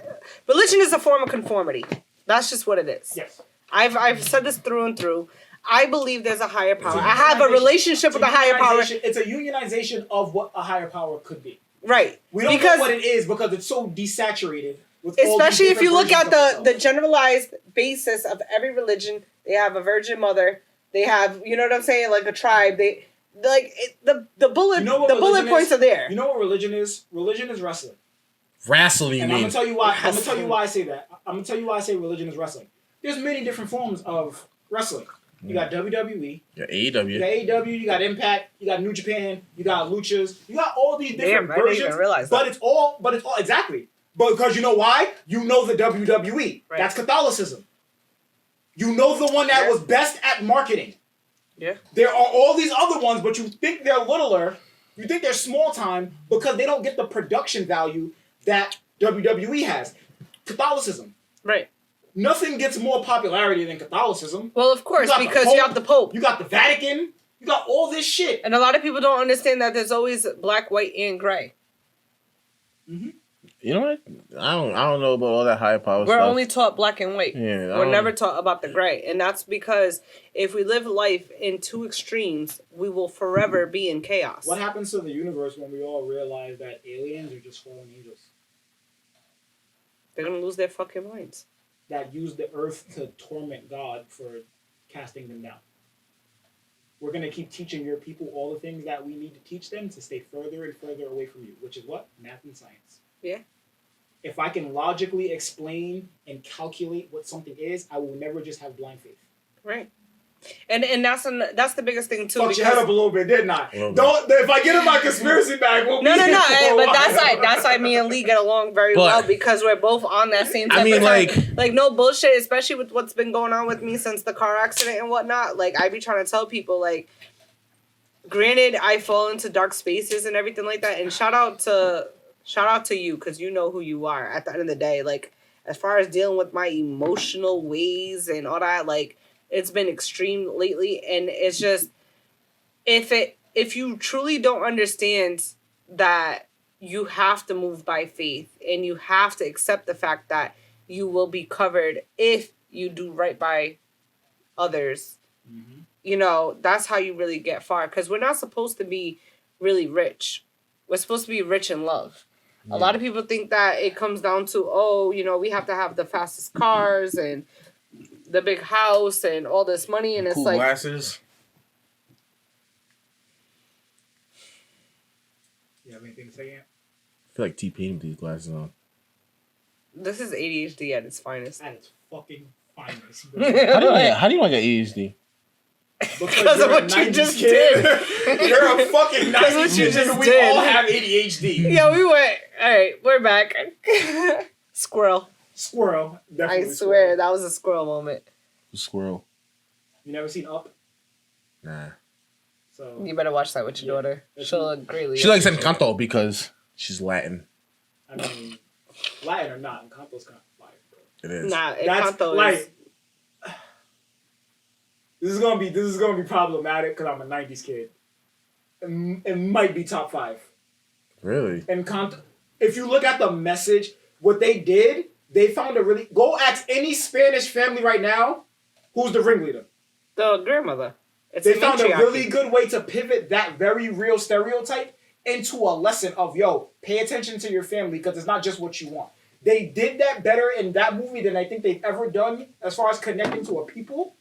Religion is a form of conformity. That's just what it is. Yes. I've said this through and through. I believe there's a higher power. I have a relationship with a higher power. It's a unionization of what a higher power could be. Right. We don't know what it is because it's so desaturated. With especially if you look at the generalized basis of every religion, they have a virgin mother. They have, you know what I'm saying, like a tribe. They the bullet points are there. You know what religion is? Religion is wrestling. Wrestling, you mean? I'm gonna tell you why. I'm gonna tell you why I say that. I'm gonna tell you why I say religion is wrestling. There's many different forms of wrestling. You got WWE. You got AEW. You got AEW. You got Impact. You got New Japan. You got Luchas. You got all these different versions. I didn't even realize that. But it's all exactly. But because you know why? You know the WWE. Right. That's Catholicism. You know the one that was best at marketing. Yeah. There are all these other ones, but you think they're littler. You think they're small time because they don't get the production value that WWE has. Catholicism. Right. Nothing gets more popularity than Catholicism. Well, of course, because you have the Pope. You got the Vatican. You got all this shit. And a lot of people don't understand that there's always black, white, and gray. Mm-hmm. You know what? I don't know about all that higher power We're stuff. only taught black and white. Yeah, We're never taught about the gray. And that's because if we live life in two extremes, we will forever be in chaos. What happens to the universe when we all realize that aliens are just fallen angels? They're going to lose their fucking minds. That use the earth to torment God for casting them down. We're going to keep teaching your people all the things that we need to teach them to stay further and further away from you, which is what? Math and science. Yeah. If I can logically explain and calculate what something is, I will never just have blind faith. Right. And that's the biggest thing too. Fucked your head up a little bit, didn't I? Don't. If I get in my conspiracy bag, we'll no. But that's why me and Lee get along very well because we're both on that same. Type of like no bullshit, especially with what's been going on with me since the car accident and whatnot. Like I be trying to tell people like, granted, I fall into dark spaces and everything like that. And shout out to you because you know who you are. At the end of the day, like as far as dealing with my emotional ways and all that, like. It's been extreme lately, and it's just if you truly don't understand that you have to move by faith and you have to accept the fact that you will be covered if you do right by others, you know, that's how you really get far. Because we're not supposed to be really rich. We're supposed to be rich in love. A lot of people think that it comes down to, oh, you know, we have to have the fastest cars and the big house and all this money, and it's cool like glasses. You have anything to say yet? I feel like T-Pain with these glasses on. This is ADHD at its finest. At its fucking finest. How do you know I got ADHD? Because of what you just did. You're a fucking 90s kid, and we all have ADHD. Yeah, we went. All right, we're back. Squirrel. Definitely I swear, that was a squirrel moment. Squirrel. You never seen Up? Nah. So you better watch that with your daughter. She'll greatly. She likes Encanto because she's Latin. I mean, Latin or not, Encanto's kind of fire, bro. It is. Nah, Encanto like, is. This is gonna be problematic because I'm a '90s kid. It might be top 5. Really? Encanto. If you look at the message, what they did. They found a really... Go ask any Spanish family right now who's the ringleader. The grandmother. They found a really good way to pivot that very real stereotype into a lesson of, yo, pay attention to your family because it's not just what you want. They did that better in that movie than I think they've ever done as far as connecting to a people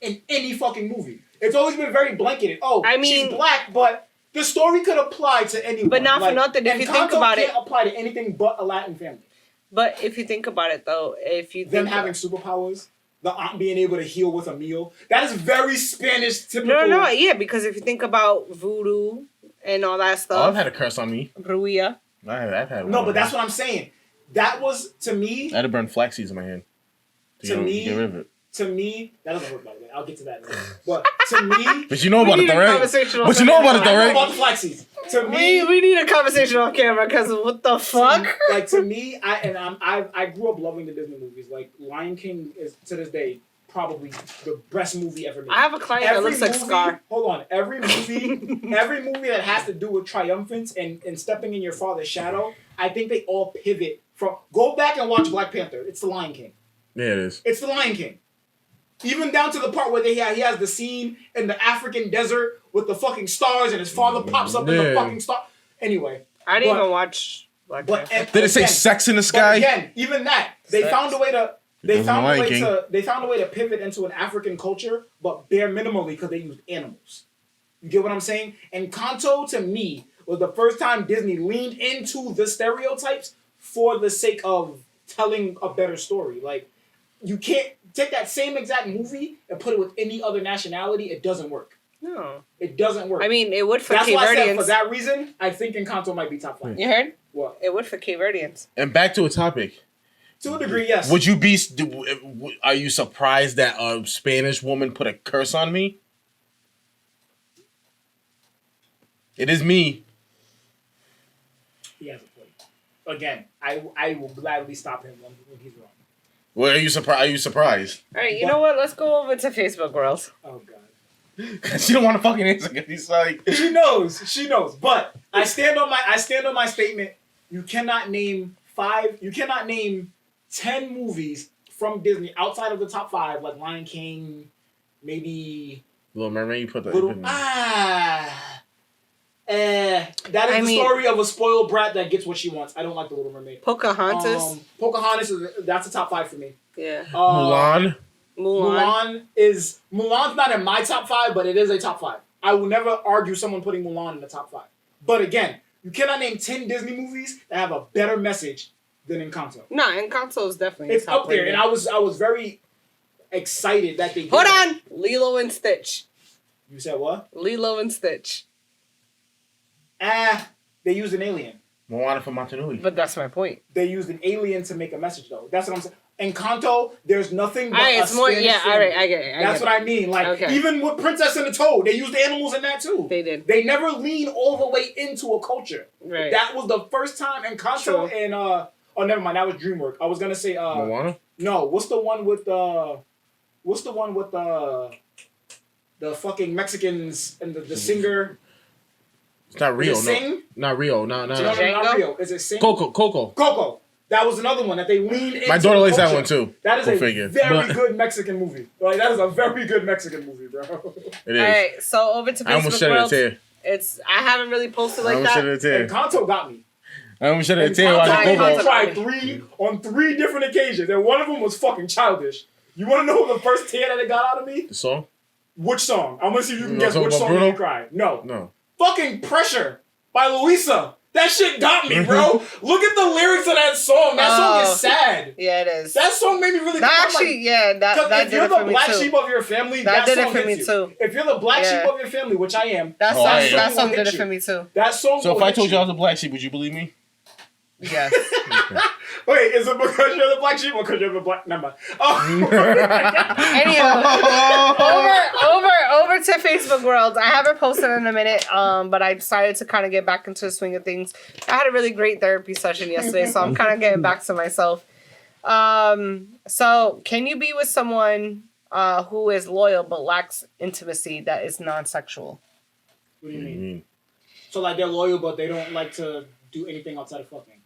in any fucking movie. It's always been very blanketed. Oh, I mean, she's black, but the story could apply to anyone. But not for nothing. If you think about it... can't apply to anything but a Latin family. But if you think about it, though, them having superpowers, the aunt being able to heal with a meal, that is very Spanish typical. No, yeah, because if you think about voodoo and all that stuff. Oh, I've had a curse on me. Bruja. I've had one. No, but that's what I'm saying. That was, to me... I had to burn flax seeds in my hand. To get rid of it. To me, that doesn't work by the way. I'll get to that in a minute. But to me... But you know about it though, right? But you know about it though, right? I know about the flax seeds. To me... We need a conversation off camera because what the fuck? To me, I grew up loving the Disney movies. Like, Lion King is, to this day, probably the best movie ever made. I have a client that looks like Scar. Hold on. Every movie that has to do with triumphance and stepping in your father's shadow, I think they all pivot from... Go back and watch Black Panther. It's the Lion King. Yeah, it is. It's the Lion King. Even down to the part where he has the scene in the African desert with the fucking stars and his father pops up in the fucking star. Anyway. I didn't even watch Black Panther. Did it say sex in the sky? Again, even that. They found a way to... They found a way to pivot into an African culture, but bare minimally because they used animals. You get what I'm saying? And Encanto, to me, was the first time Disney leaned into the stereotypes for the sake of telling a better story. Like, you can't take that same exact movie and put it with any other nationality. It doesn't work. No. It doesn't work. I mean, it would for That's Cape why I said Verdeans. for that reason, I think Encanto might be top 5. You heard? What? It would for Cape Verdeans. And back to a topic. To a degree, yes. Would you be... Are you surprised that a Spanish woman put a curse on me? It is me. He has a point. Again, I will gladly stop him when he's wrong. Well, are you surprised? All right, you know what? Let's go over to Facebook World. Oh, God. She don't want to fucking answer because he's like... She knows. But I stand on my statement. You cannot name You cannot name 10 movies from Disney outside of the top 5, like Lion King, maybe Little Mermaid. You put that. That is the story of a spoiled brat that gets what she wants. I don't like The Little Mermaid. Pocahontas. Pocahontas that's a top 5 for me. Yeah. Mulan. Mulan's not in my top 5, but it is a top 5. I will never argue someone putting Mulan in the top 5. But again, you cannot name 10 Disney movies that have a better message than Encanto. No, Encanto is definitely it's up there, and I was very excited that they. Hold on, Lilo and Stitch. You said what? Lilo and Stitch. They used an alien. Moana from Motunui. But that's my point. They used an alien to make a message, though. That's what I'm saying. Encanto, there's nothing but it's more. Yeah, all right, I get it. That's what I mean. Like even with Princess and the Toad, they used animals in that too. They did. They never lean all the way into a culture. Right. That was the first time Encanto and oh, never mind. That was DreamWorks. I was gonna say Moana. No, what's the one with the fucking Mexicans and the singer? It's not Rio. Not Rio. No, not Rio. Is it Sing? Coco. That was another one that they leaned into. My daughter likes that one too. That is very good Mexican movie. Like that is a very good Mexican movie, bro. It is. All right, so over to Facebook. I almost shed a tear. I haven't really posted like that. Encanto got me. I almost shed a tear. I tried on three different occasions, and one of them was fucking childish. You want to know the first tear that it got out of me? The song? Which song? I want to see if you can guess which song you cried. No. Fucking Pressure by Luisa. That shit got me, bro. Look at the lyrics of that song. That song is sad. Yeah, it is. That song made me really. That actually, that if you're the black sheep of your family, that did song it for me too. If you're the black sheep of your family, which I am, that song did it for me too. That song. So if I told you I was a black sheep, would you believe me? Yes. Wait, is it because you're the black sheep or because you're the black? Never mind. Anyhow, over to Facebook world. I haven't posted in a minute, but I decided to kind of get back into the swing of things. I had a really great therapy session yesterday, so I'm kind of getting back to myself. So can you be with someone who is loyal but lacks intimacy that is non-sexual? What do you mean? So like they're loyal but they don't like to do anything outside of fucking?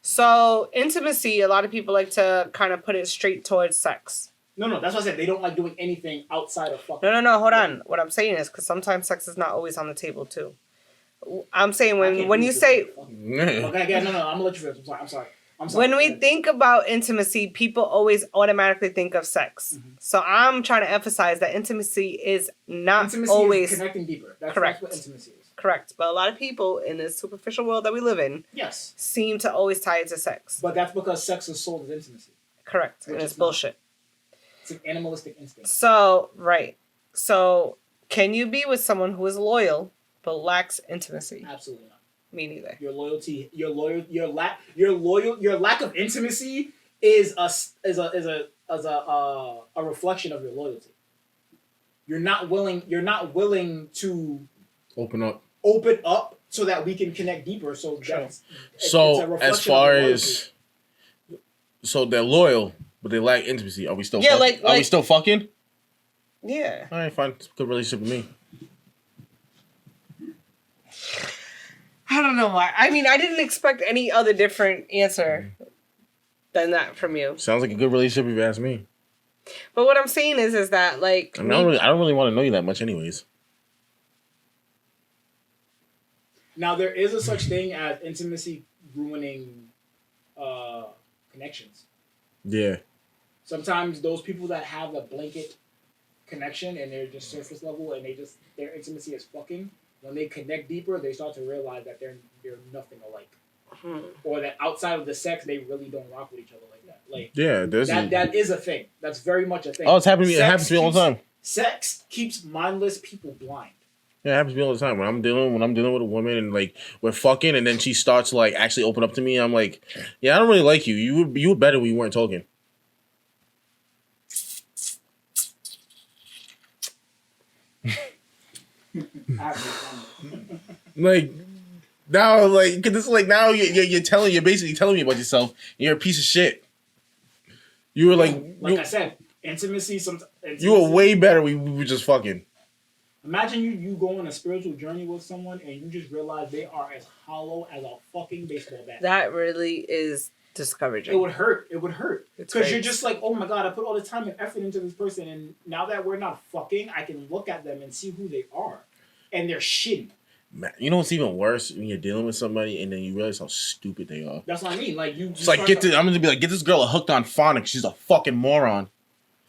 So, intimacy, a lot of people like to kind of put it straight towards sex. No, that's what I said. They don't like doing anything outside of fucking. No, hold on. What I'm saying is, because sometimes sex is not always on the table, too. I'm saying when you say... Okay, no, I'm going to let you finish. I'm sorry. When we think about intimacy, people always automatically think of sex. Mm-hmm. So, I'm trying to emphasize that intimacy is not always... Is connecting deeper. Correct. That's what intimacy is. Correct. But a lot of people in this superficial world that we live in seem to always tie it to sex. But that's because sex is sold as intimacy. Correct. And it's bullshit. It's an animalistic instinct. So, right. So, can you be with someone who is loyal but lacks intimacy? Absolutely not. Me neither. Your lack of intimacy is a reflection of your loyalty. You're not willing to open up so that we can connect deeper. So as far as they're loyal, but they lack intimacy. Are we still? Yeah, are we still fucking? Yeah. All right, fine. It's a good relationship with me. I don't know why. I mean, I didn't expect any other different answer than that from you. Sounds like a good relationship if you ask me. But what I'm saying is that like I don't really want to know you that much, anyways. Now, there is a such thing as intimacy ruining connections. Yeah. Sometimes those people that have a blanket connection and they're just surface level and their intimacy is fucking, when they connect deeper, they start to realize that they're nothing alike. Or that outside of the sex, they really don't rock with each other like that. Like that is a thing. That's very much a thing. Oh, it's happening. It happens to me all the time. Sex keeps mindless people blind. Yeah, it happens to me all the time. When I'm dealing with a woman and like we're fucking, and then she starts to like actually open up to me, I'm like, yeah, I don't really like you. You were better when you weren't talking. Like now, like cause it's like now you're basically telling me about yourself. And you're a piece of shit. You were like I said, intimacy. You were way better when we were just fucking. Imagine you go on a spiritual journey with someone and you just realize they are as hollow as a fucking baseball bat. That really is discouraging. It would hurt. It would hurt. Because you're just like, oh my God, I put all this time and effort into this person, and now that we're not fucking, I can look at them and see who they are. And they're shitty. Man, you know what's even worse when you're dealing with somebody and then you realize how stupid they are. That's what I mean. Like it's like I'm gonna be like, get this girl hooked on phonics. She's a fucking moron.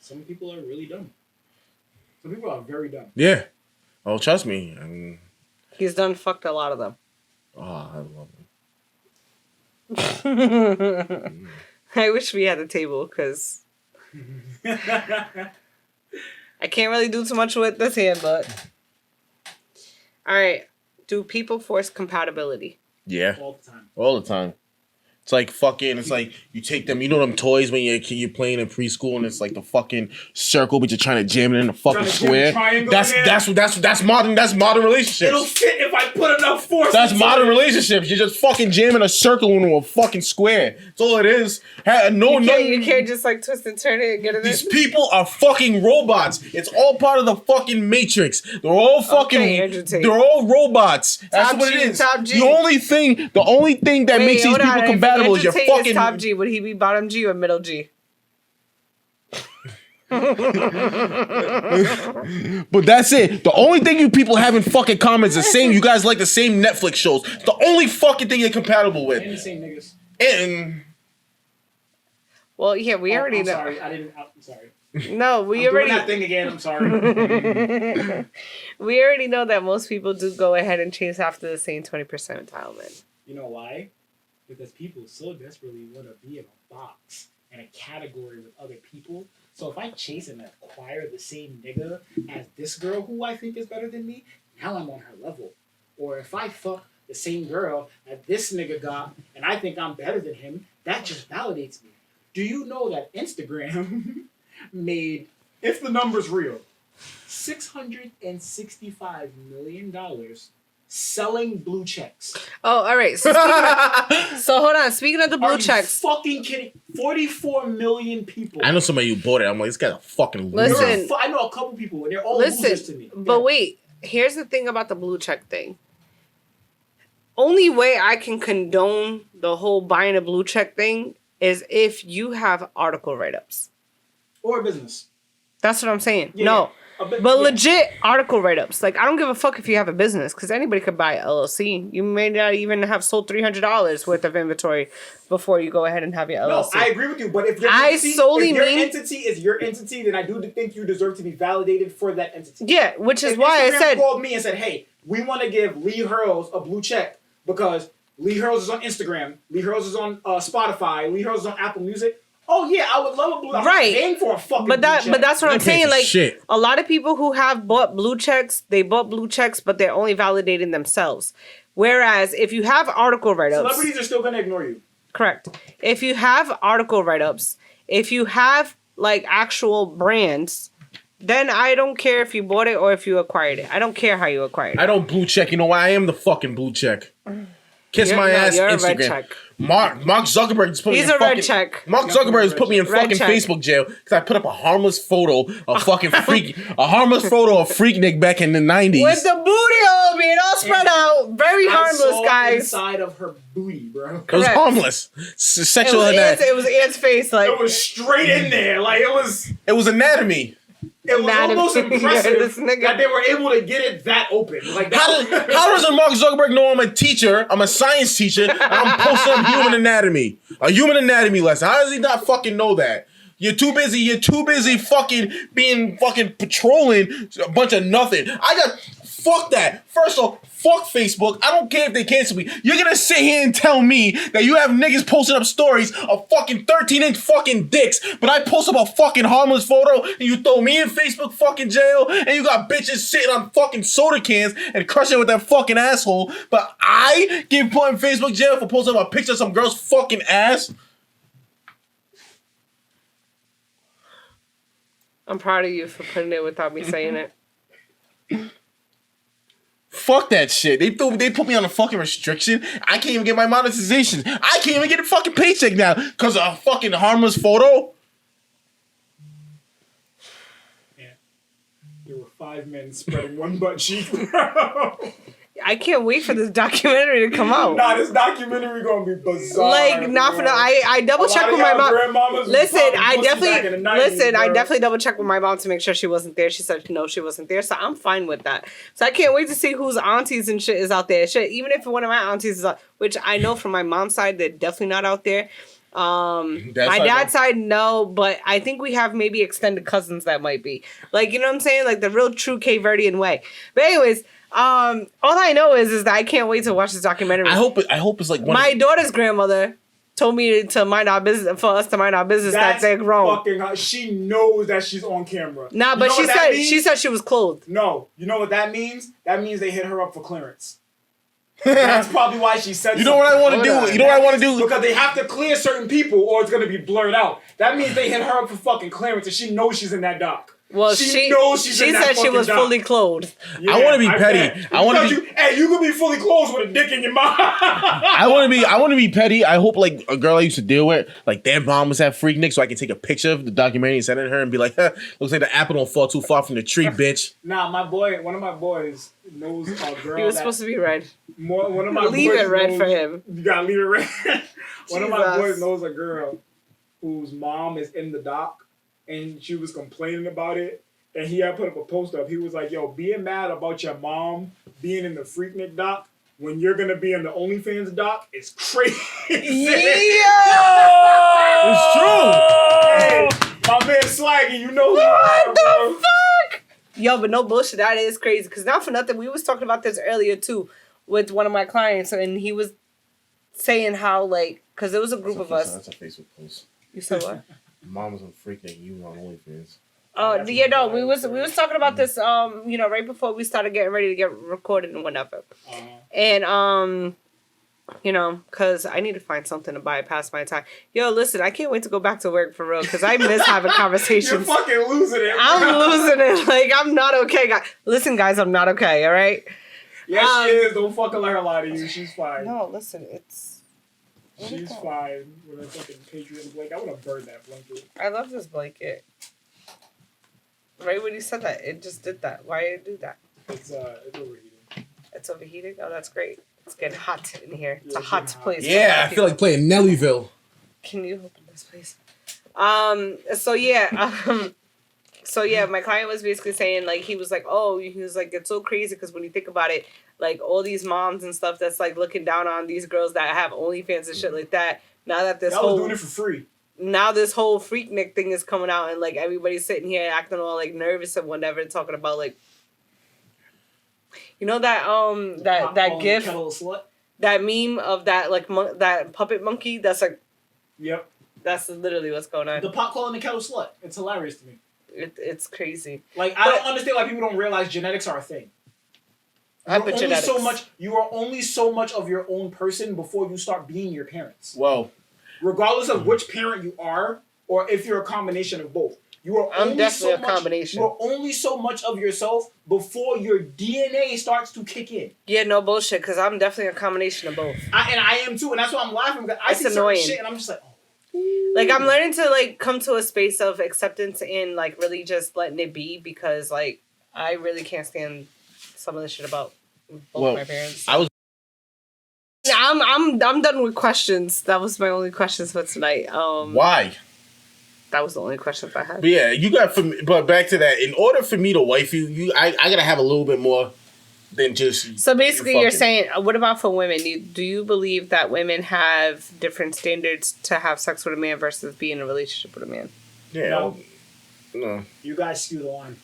Some people are really dumb. Some people are very dumb. Yeah. Oh, trust me. He's done fucked a lot of them. Oh, I love him. I wish we had a table because I can't really do too much with this hand, but all right. Do people force compatibility? Yeah. All the time. All the time. It's like fucking. It's like you take them. You know them toys when you're playing in preschool, and it's like the fucking circle, but you're trying to jam it in the fucking square. That's modern. That's modern relationships. It'll fit if I put enough force. That's modern relationships. You're just fucking jamming a circle into a fucking square. That's all it is. You can't just like twist and turn it and get it. These people are fucking robots. It's all part of the fucking matrix. They're all fucking. Okay, they're all robots. That's what it is. Top G. The only thing that makes these people compatible is your fucking top G. Would he be bottom G or middle G? But that's it. The only thing you people have in fucking common is the same. You guys like the same Netflix shows. It's the only fucking thing you're compatible with. And the same niggas. And well, yeah, we already know. Sorry, I'm sorry. No, we I'm already doing that thing again. I'm sorry. We already know that most people do go ahead and chase after the same 20% entitlement. You know why? Because people so desperately want to be in a box and a category with other people. So if I chase and acquire the same nigga as this girl who I think is better than me, now I'm on her level. Or if I fuck the same girl that this nigga got and I think I'm better than him, that just validates me. Do you know that Instagram made, if the number's real, $665 million selling blue checks? Oh, all right. So, hold on. Speaking of the blue checks, fucking kidding? 44 million people. I know somebody who bought it. I'm like, this guy's a fucking loser. Listen, I know a couple people, and they're all losers to me. But wait, here's the thing about the blue check thing. Only way I can condone the whole buying a blue check thing is if you have article write-ups. Or a business. That's what I'm saying. Yeah, no. But legit article write-ups. Like, I don't give a fuck if you have a business, because anybody could buy an LLC. You may not even have sold $300 worth of inventory before you go ahead and have your LLC. No, I agree with you. But if your entity is your entity, then I do think you deserve to be validated for that entity. Yeah, which is why I said... called me and said, hey, we want to give Lee Hurls a blue check because Lee Hurls is on Instagram, Lee Hurls is on Spotify, Lee Hurls is on Apple Music. Oh yeah, I would love a blue. I'm paying for a fucking blue check. But that's what I'm saying. Like a lot of people who have bought blue checks, they bought blue checks, but they're only validating themselves. Whereas if you have article write-ups, celebrities are still gonna ignore you. Correct. If you have article write-ups, if you have like actual brands, then I don't care if you bought it or if you acquired it. I don't care how you acquired it. I don't blue check. You know why? I am the fucking blue check. Kiss my ass, Instagram. Mark Zuckerberg just put me in fucking... He's a red check. Mark Zuckerberg just put me in fucking Facebook jail because I put up a harmless photo of fucking freak... a harmless photo of Freaknik back in the 90s. With the booty hole being all spread out. Very harmless, guys. Inside of her booty, bro. It was harmless. Sexual anatomy. It was Ant's face. Like, it was straight in there. Like, it was... It was anatomy. It was almost impressive that they were able to get it that open. Like that. How does Mark Zuckerberg know I'm a teacher? I'm a science teacher. And I'm posting on human anatomy. A human anatomy lesson. How does he not fucking know that? You're too busy fucking being fucking patrolling a bunch of nothing. Fuck that. First of all, fuck Facebook. I don't care if they cancel me. You're gonna sit here and tell me that you have niggas posting up stories of fucking 13-inch fucking dicks, but I post up a fucking harmless photo and you throw me in Facebook fucking jail and you got bitches sitting on fucking soda cans and crushing with that fucking asshole, but I get put in Facebook jail for posting up a picture of some girl's fucking ass? I'm proud of you for putting it without me saying it. Fuck that shit. They put me on a fucking restriction. I can't even get my monetization. I can't even get a fucking paycheck now because of a fucking harmless photo. Yeah. You're 5 men spreading one butt cheek, bro. I can't wait for this documentary to come out. Nah, this documentary gonna be bizarre. Like, not for the. I double checked with my mom. Listen, I definitely double checked with my mom to make sure she wasn't there. She said no, she wasn't there, so I'm fine with that. So I can't wait to see whose aunties and shit is out there. Shit, even if one of my aunties is out, which I know from my mom's side, they're definitely not out there. My dad's side, no, but I think we have maybe extended cousins that might be. Like, you know what I'm saying? Like the real true Cape Verdean way. But anyways. All I know is that I can't wait to watch this documentary. I hope it's like my daughter's grandmother told me to mind our business, for us to mind our business. That they're grown. She knows that she's on camera. Nah, but she said she was clothed. No, you know what that means? That means they hit her up for clearance. That's probably why she said. You know what I want to do? You know what I want to do? Because they have to clear certain people, or it's gonna be blurred out. That means they hit her up for fucking clearance, and she knows she's in that doc. Well, she said she was fully clothed. Yeah, I want to be petty. I want to be. Hey, you could be fully clothed with a dick in your mouth. I want to be petty. I hope like a girl I used to deal with, like their mom was at Freaknik, so I can take a picture of the documentary and send it to her and be like, looks like the apple don't fall too far from the tree, bitch. Nah, one of my boys knows a girl. He was supposed to be red. One of my leave boys it red knows, for him. You gotta leave it red. One of my boys knows a girl whose mom is in the doc, and she was complaining about it. And he had put up a post up. He was like, yo, being mad about your mom being in the Freaknik doc when you're going to be in the OnlyFans doc is crazy. Yeah! It's true. Hey, my man Swaggy, you know what the fuck? Yo, but no bullshit. That is crazy. Because not for nothing, we was talking about this earlier, too, with one of my clients. And he was saying how, like, because there was a group of us. That's a Facebook post. You said what? Mom was on Freaknik, you were on OnlyFans. Oh, yeah, no, we was talking about this, right before we started getting ready to get recorded and whatever. And, because I need to find something to buy past my time. Yo, listen, I can't wait to go back to work for real, because I miss having conversations. You're fucking losing it. I'm losing it. Like, I'm not okay, guys. Listen, guys, I'm not okay, all right? Yes, she is. Don't fucking let her lie to you. She's fine. No, listen, it's... She's fine with a fucking Patreon blanket. I want to burn that blanket. I love this blanket. Right when you said that, it just did that. Why did it do that? It's overheating. It's overheating? Oh, that's great. It's getting hot in here. It's a hot place. Yeah, I feel like playing Nellyville. Can you open this, please? So yeah, my client was basically saying, like, he was like, it's so crazy because when you think about it, like, all these moms and stuff that's, like, looking down on these girls that have OnlyFans and shit like that, now that this was doing it for free. Now this whole Freaknik thing is coming out and, like, everybody's sitting here acting all, like, nervous and whatever, talking about, like, you know that that gif, that meme of that, like, that puppet monkey that's, like, yep, that's literally what's going on. The pot calling the kettle slut. It's hilarious to me. It's crazy. Like, I don't understand why people don't realize genetics are a thing. You are only so much of your own person before you start being your parents. Whoa. Regardless of which parent you are, or if you're a combination of both. I'm definitely a combination. You are only so much of yourself before your DNA starts to kick in. Yeah, no bullshit, because I'm definitely a combination of both. I am too, and that's why I'm laughing, because I see certain shit and I'm just like, oh. Like, I'm learning to, like, come to a space of acceptance and, like, really just letting it be, because, like, I really can't stand some of the shit about both my parents. I'm done with questions. That was my only questions for tonight. Why? That was the only questions I had. But yeah, you got but back to that. In order for me to wife you, I gotta have a little bit more than just. So basically, you're saying, what about for women? Do you believe that women have different standards to have sex with a man versus be in a relationship with a man? Yeah. No. You guys skew the line.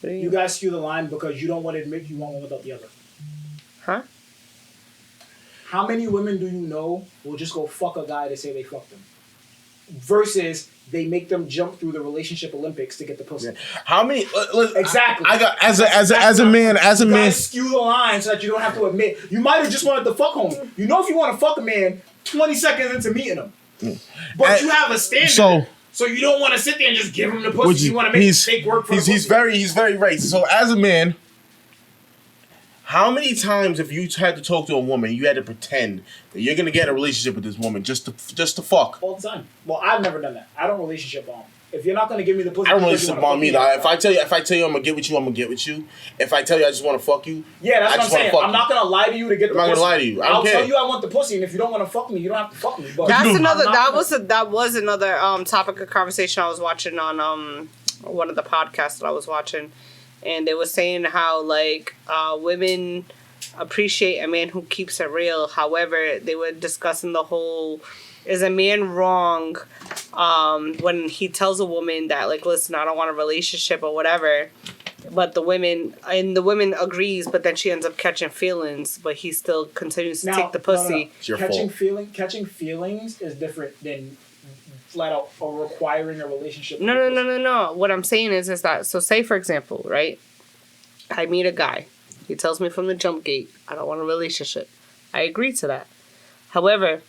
You guys skew the line because you don't want to admit you want one without the other. Huh? How many women do you know will just go fuck a guy to say they fucked him? Versus they make them jump through the relationship Olympics to get the pussy. Yeah. How many? Exactly. I got as a man. Skew the line so that you don't have to admit. You might have just wanted to fuck home. You know, if you want to fuck a man, 20 seconds into meeting him, but you have a standard. So you don't want to sit there and just give him the pussy. You want to make him take work for the pussy. He's very right. So as a man, how many times have you had to talk to a woman, you had to pretend that you're gonna get in a relationship with this woman just to fuck? All the time. Well, I've never done that. I don't relationship bomb. If you're not gonna give me the pussy, I don't really sip on me. If I tell you I'm gonna get with you, I'm gonna get with you. If I tell you I just want to fuck you, yeah, that's what I'm saying. I'm not gonna lie to you to get the pussy. I'm not gonna lie to you. I'll tell you I want the pussy, and if you don't want to fuck me, you don't have to fuck me. But that's another. That was another topic of conversation I was watching on one of the podcasts that I was watching, and they were saying how like women appreciate a man who keeps it real. However, they were discussing the whole. Is a man wrong when he tells a woman that, like, listen, I don't want a relationship or whatever, but the woman agrees, but then she ends up catching feelings, but he still continues to take the pussy. No. Catching feelings is different than flat out or requiring a relationship. No. What I'm saying is that, so say, for example, right, I meet a guy. He tells me from the jump gate, I don't want a relationship. I agree to that. However...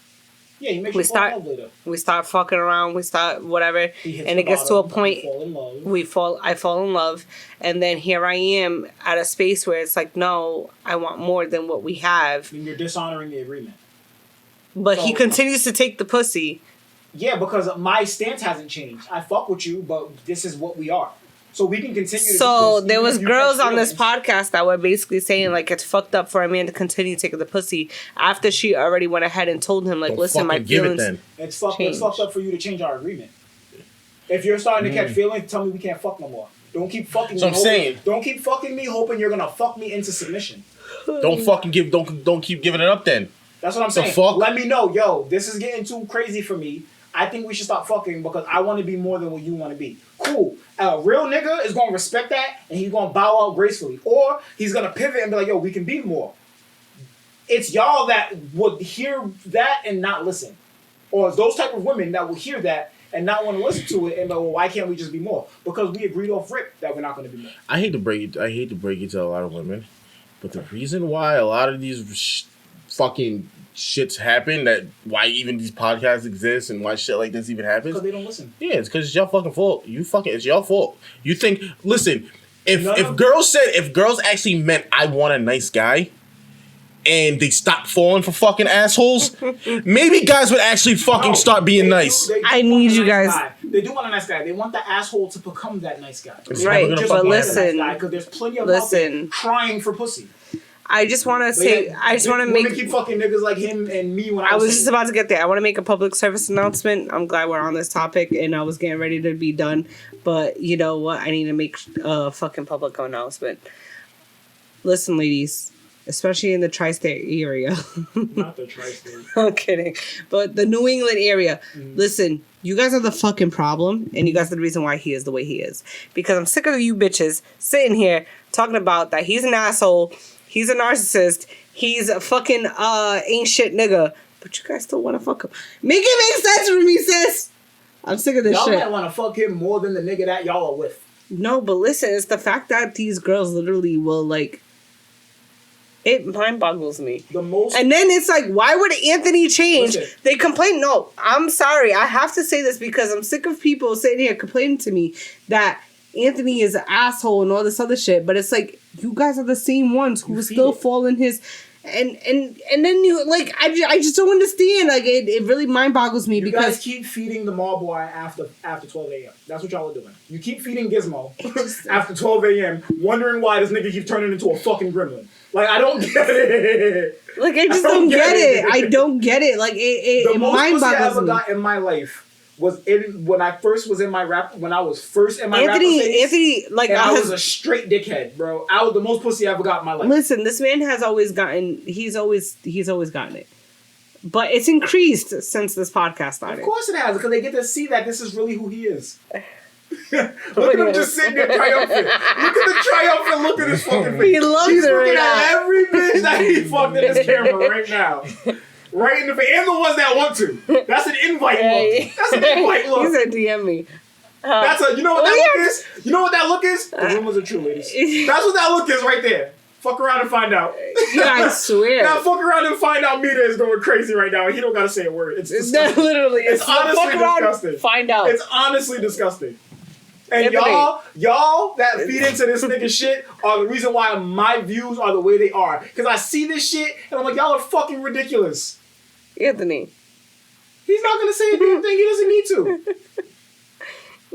Yeah, he makes you fall in love later. We start fucking around, we start whatever, and it gets to a point I fall in love, and then here I am at a space where it's like, no, I want more than what we have. And you're dishonoring the agreement. But so, he continues to take the pussy. Yeah, because my stance hasn't changed. I fuck with you, but this is what we are. So we can continue to So there was girls on this podcast that were basically saying like it's fucked up for a man to continue taking the pussy after she already went ahead and told him like, listen, my feelings. It's fucked up for you to change our agreement. If you're starting to catch feelings, tell me we can't fuck no more. Don't keep fucking me. Don't keep fucking me hoping you're gonna fuck me into submission. Don't keep giving it up then. That's what I'm saying. Let me know, yo, this is getting too crazy for me. I think we should stop fucking because I want to be more than what you want to be. Cool. A real nigga is going to respect that and he's going to bow out gracefully. Or he's going to pivot and be like, yo, we can be more. It's y'all that would hear that and not listen. Or it's those type of women that will hear that and not want to listen to it and be like, well, why can't we just be more? Because we agreed off rip that we're not going to be more. I hate to break it to a lot of women, but the reason why a lot of these fucking shits happen, that why even these podcasts exist and why shit like this even happens, because they don't listen. Yeah, it's because it's your fucking fault. It's your fault. You think, listen, if girls actually meant I want a nice guy and they stopped falling for fucking assholes, maybe guys would actually fucking start being nice. I need you guys. They do want a nice guy. They want the asshole to become that nice guy. Right, but listen, because there's plenty of them crying for pussy. I just want to say, women keep fucking niggas like him and me when I was just about to get there. I want to make a public service announcement. I'm glad we're on this topic, and I was getting ready to be done, but you know what? I need to make a fucking public announcement. Listen, ladies, especially in the tri-state area. Not the tri-state. I'm kidding, but the New England area. Listen, you guys are the fucking problem, and you guys are the reason why he is the way he is. Because I'm sick of you bitches sitting here talking about that he's an asshole. He's a narcissist. He's a fucking ain't shit nigga. But you guys still want to fuck him. Make it make sense for me, sis. I'm sick of this shit. Y'all might want to fuck him more than the nigga that y'all are with. No, but listen, it's the fact that these girls literally will like... It mind boggles me. And then it's like, why would Anthony change? Listen. They complain. No, I'm sorry. I have to say this because I'm sick of people sitting here complaining to me that Anthony is an asshole and all this other shit, but it's like you guys are the same ones who still fall in his and then you like I just don't understand. Like it really mind boggles me because you guys keep feeding the mall boy after 12 a.m. That's what y'all are doing. You keep feeding Gizmo after 12 a.m. wondering why this nigga keeps turning into a fucking gremlin. Like I don't get it. Like I just don't get it. I don't get it. Like it mind boggles me. The most pussy I ever got in my life was when I first was in my rap, when I was first in my rapper phase. Anthony, like I was a straight dickhead, bro. I was the most pussy I ever got in my life. Listen, this man has always gotten, he's always gotten it. But it's increased since this podcast started. Of course it has, because they get to see that this is really who he is. Look at him just sitting there triumphant. Look at the triumphant look at his fucking face. He loves He's it looking right at now. every bitch that he fucked in his camera right now. Right in the face. And the ones that want to. That's an invite look. That's an invite look. He said DM me. That's you know what that look is? You know what that look is? The rumors are true, ladies. That's what that look is right there. Fuck around and find out. Yeah, I swear. Now fuck around and find out Mita is going crazy right now. He don't gotta say a word. It's disgusting. Literally. It's honestly disgusting. Find out. It's honestly disgusting. And y'all that feed into this nigga shit are the reason why my views are the way they are. Because I see this shit and I'm like, y'all are fucking ridiculous. Anthony. He's not gonna say a damn thing. He doesn't need to.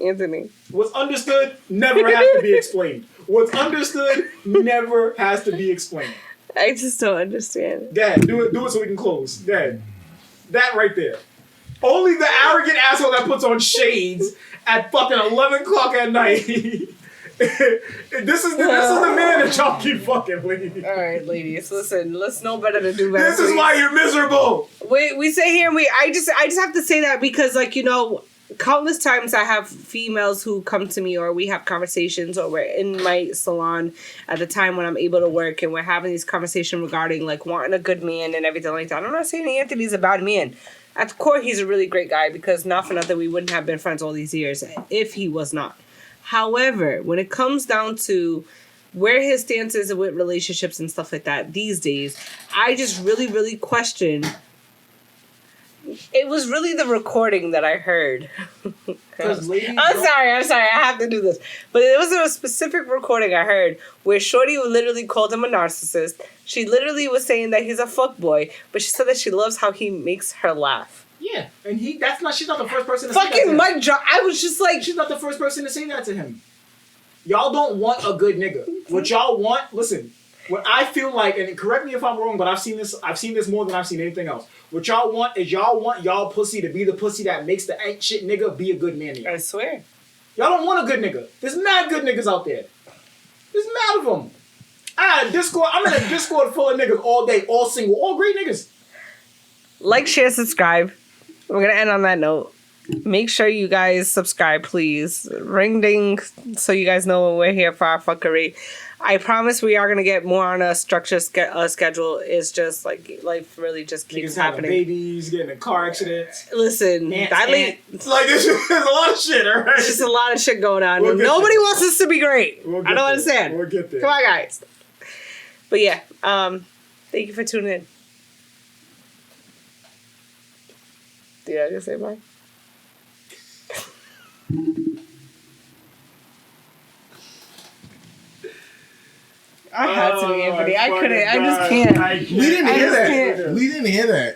Anthony. What's understood never has to be explained. What's understood never has to be explained. I just don't understand. Dad, do it so we can close. Dad, that right there. Only the arrogant asshole that puts on shades at fucking 11 o'clock at night. This is the man that y'all keep fucking, ladies. All right, ladies, listen. Let's know better to do better. This is why you're miserable. We say here, and I just have to say that because, like, you know, countless times I have females who come to me, or we have conversations, or we're in my salon at the time when I'm able to work, and we're having these conversations regarding like wanting a good man and everything like that. I'm not saying Anthony's a bad man. At the core, he's a really great guy, because not for nothing we wouldn't have been friends all these years if he was not. However, when it comes down to where his stance is with relationships and stuff like that these days, I just really, really question. It was really the recording that I heard. I'm sorry, I have to do this. But it was a specific recording I heard where Shorty literally called him a narcissist. She literally was saying that he's a fuckboy, but she said that she loves how he makes her laugh. Yeah, and she's not the first person to say that to Fucking him. mic drop. I was just like... She's not the first person to say that to him. Y'all don't want a good nigga. What y'all want, listen, what I feel like, and correct me if I'm wrong, but I've seen this more than I've seen anything else. What y'all want is y'all pussy to be the pussy that makes the ain't shit nigga be a good man to y'all. I swear. Y'all don't want a good nigga. There's mad good niggas out there. There's mad of them. I'm in a Discord full of niggas all day, all single, all great niggas. Like, share, subscribe. We're going to end on that note. Make sure you guys subscribe, please. Ring ding, so you guys know when we're here for our fuckery. I promise we are going to get more on a structured schedule. It's just like life really just keeps happening. Babies, getting in car accidents. Listen, like there's a lot of shit, all right? There's just a lot of shit going on. Nobody wants us to be great. I don't understand. We'll get there. Come on, guys. But yeah, thank you for tuning in. Did I just say bye? I had to be Anthony. I couldn't. I just can't. We didn't hear that. We didn't hear that.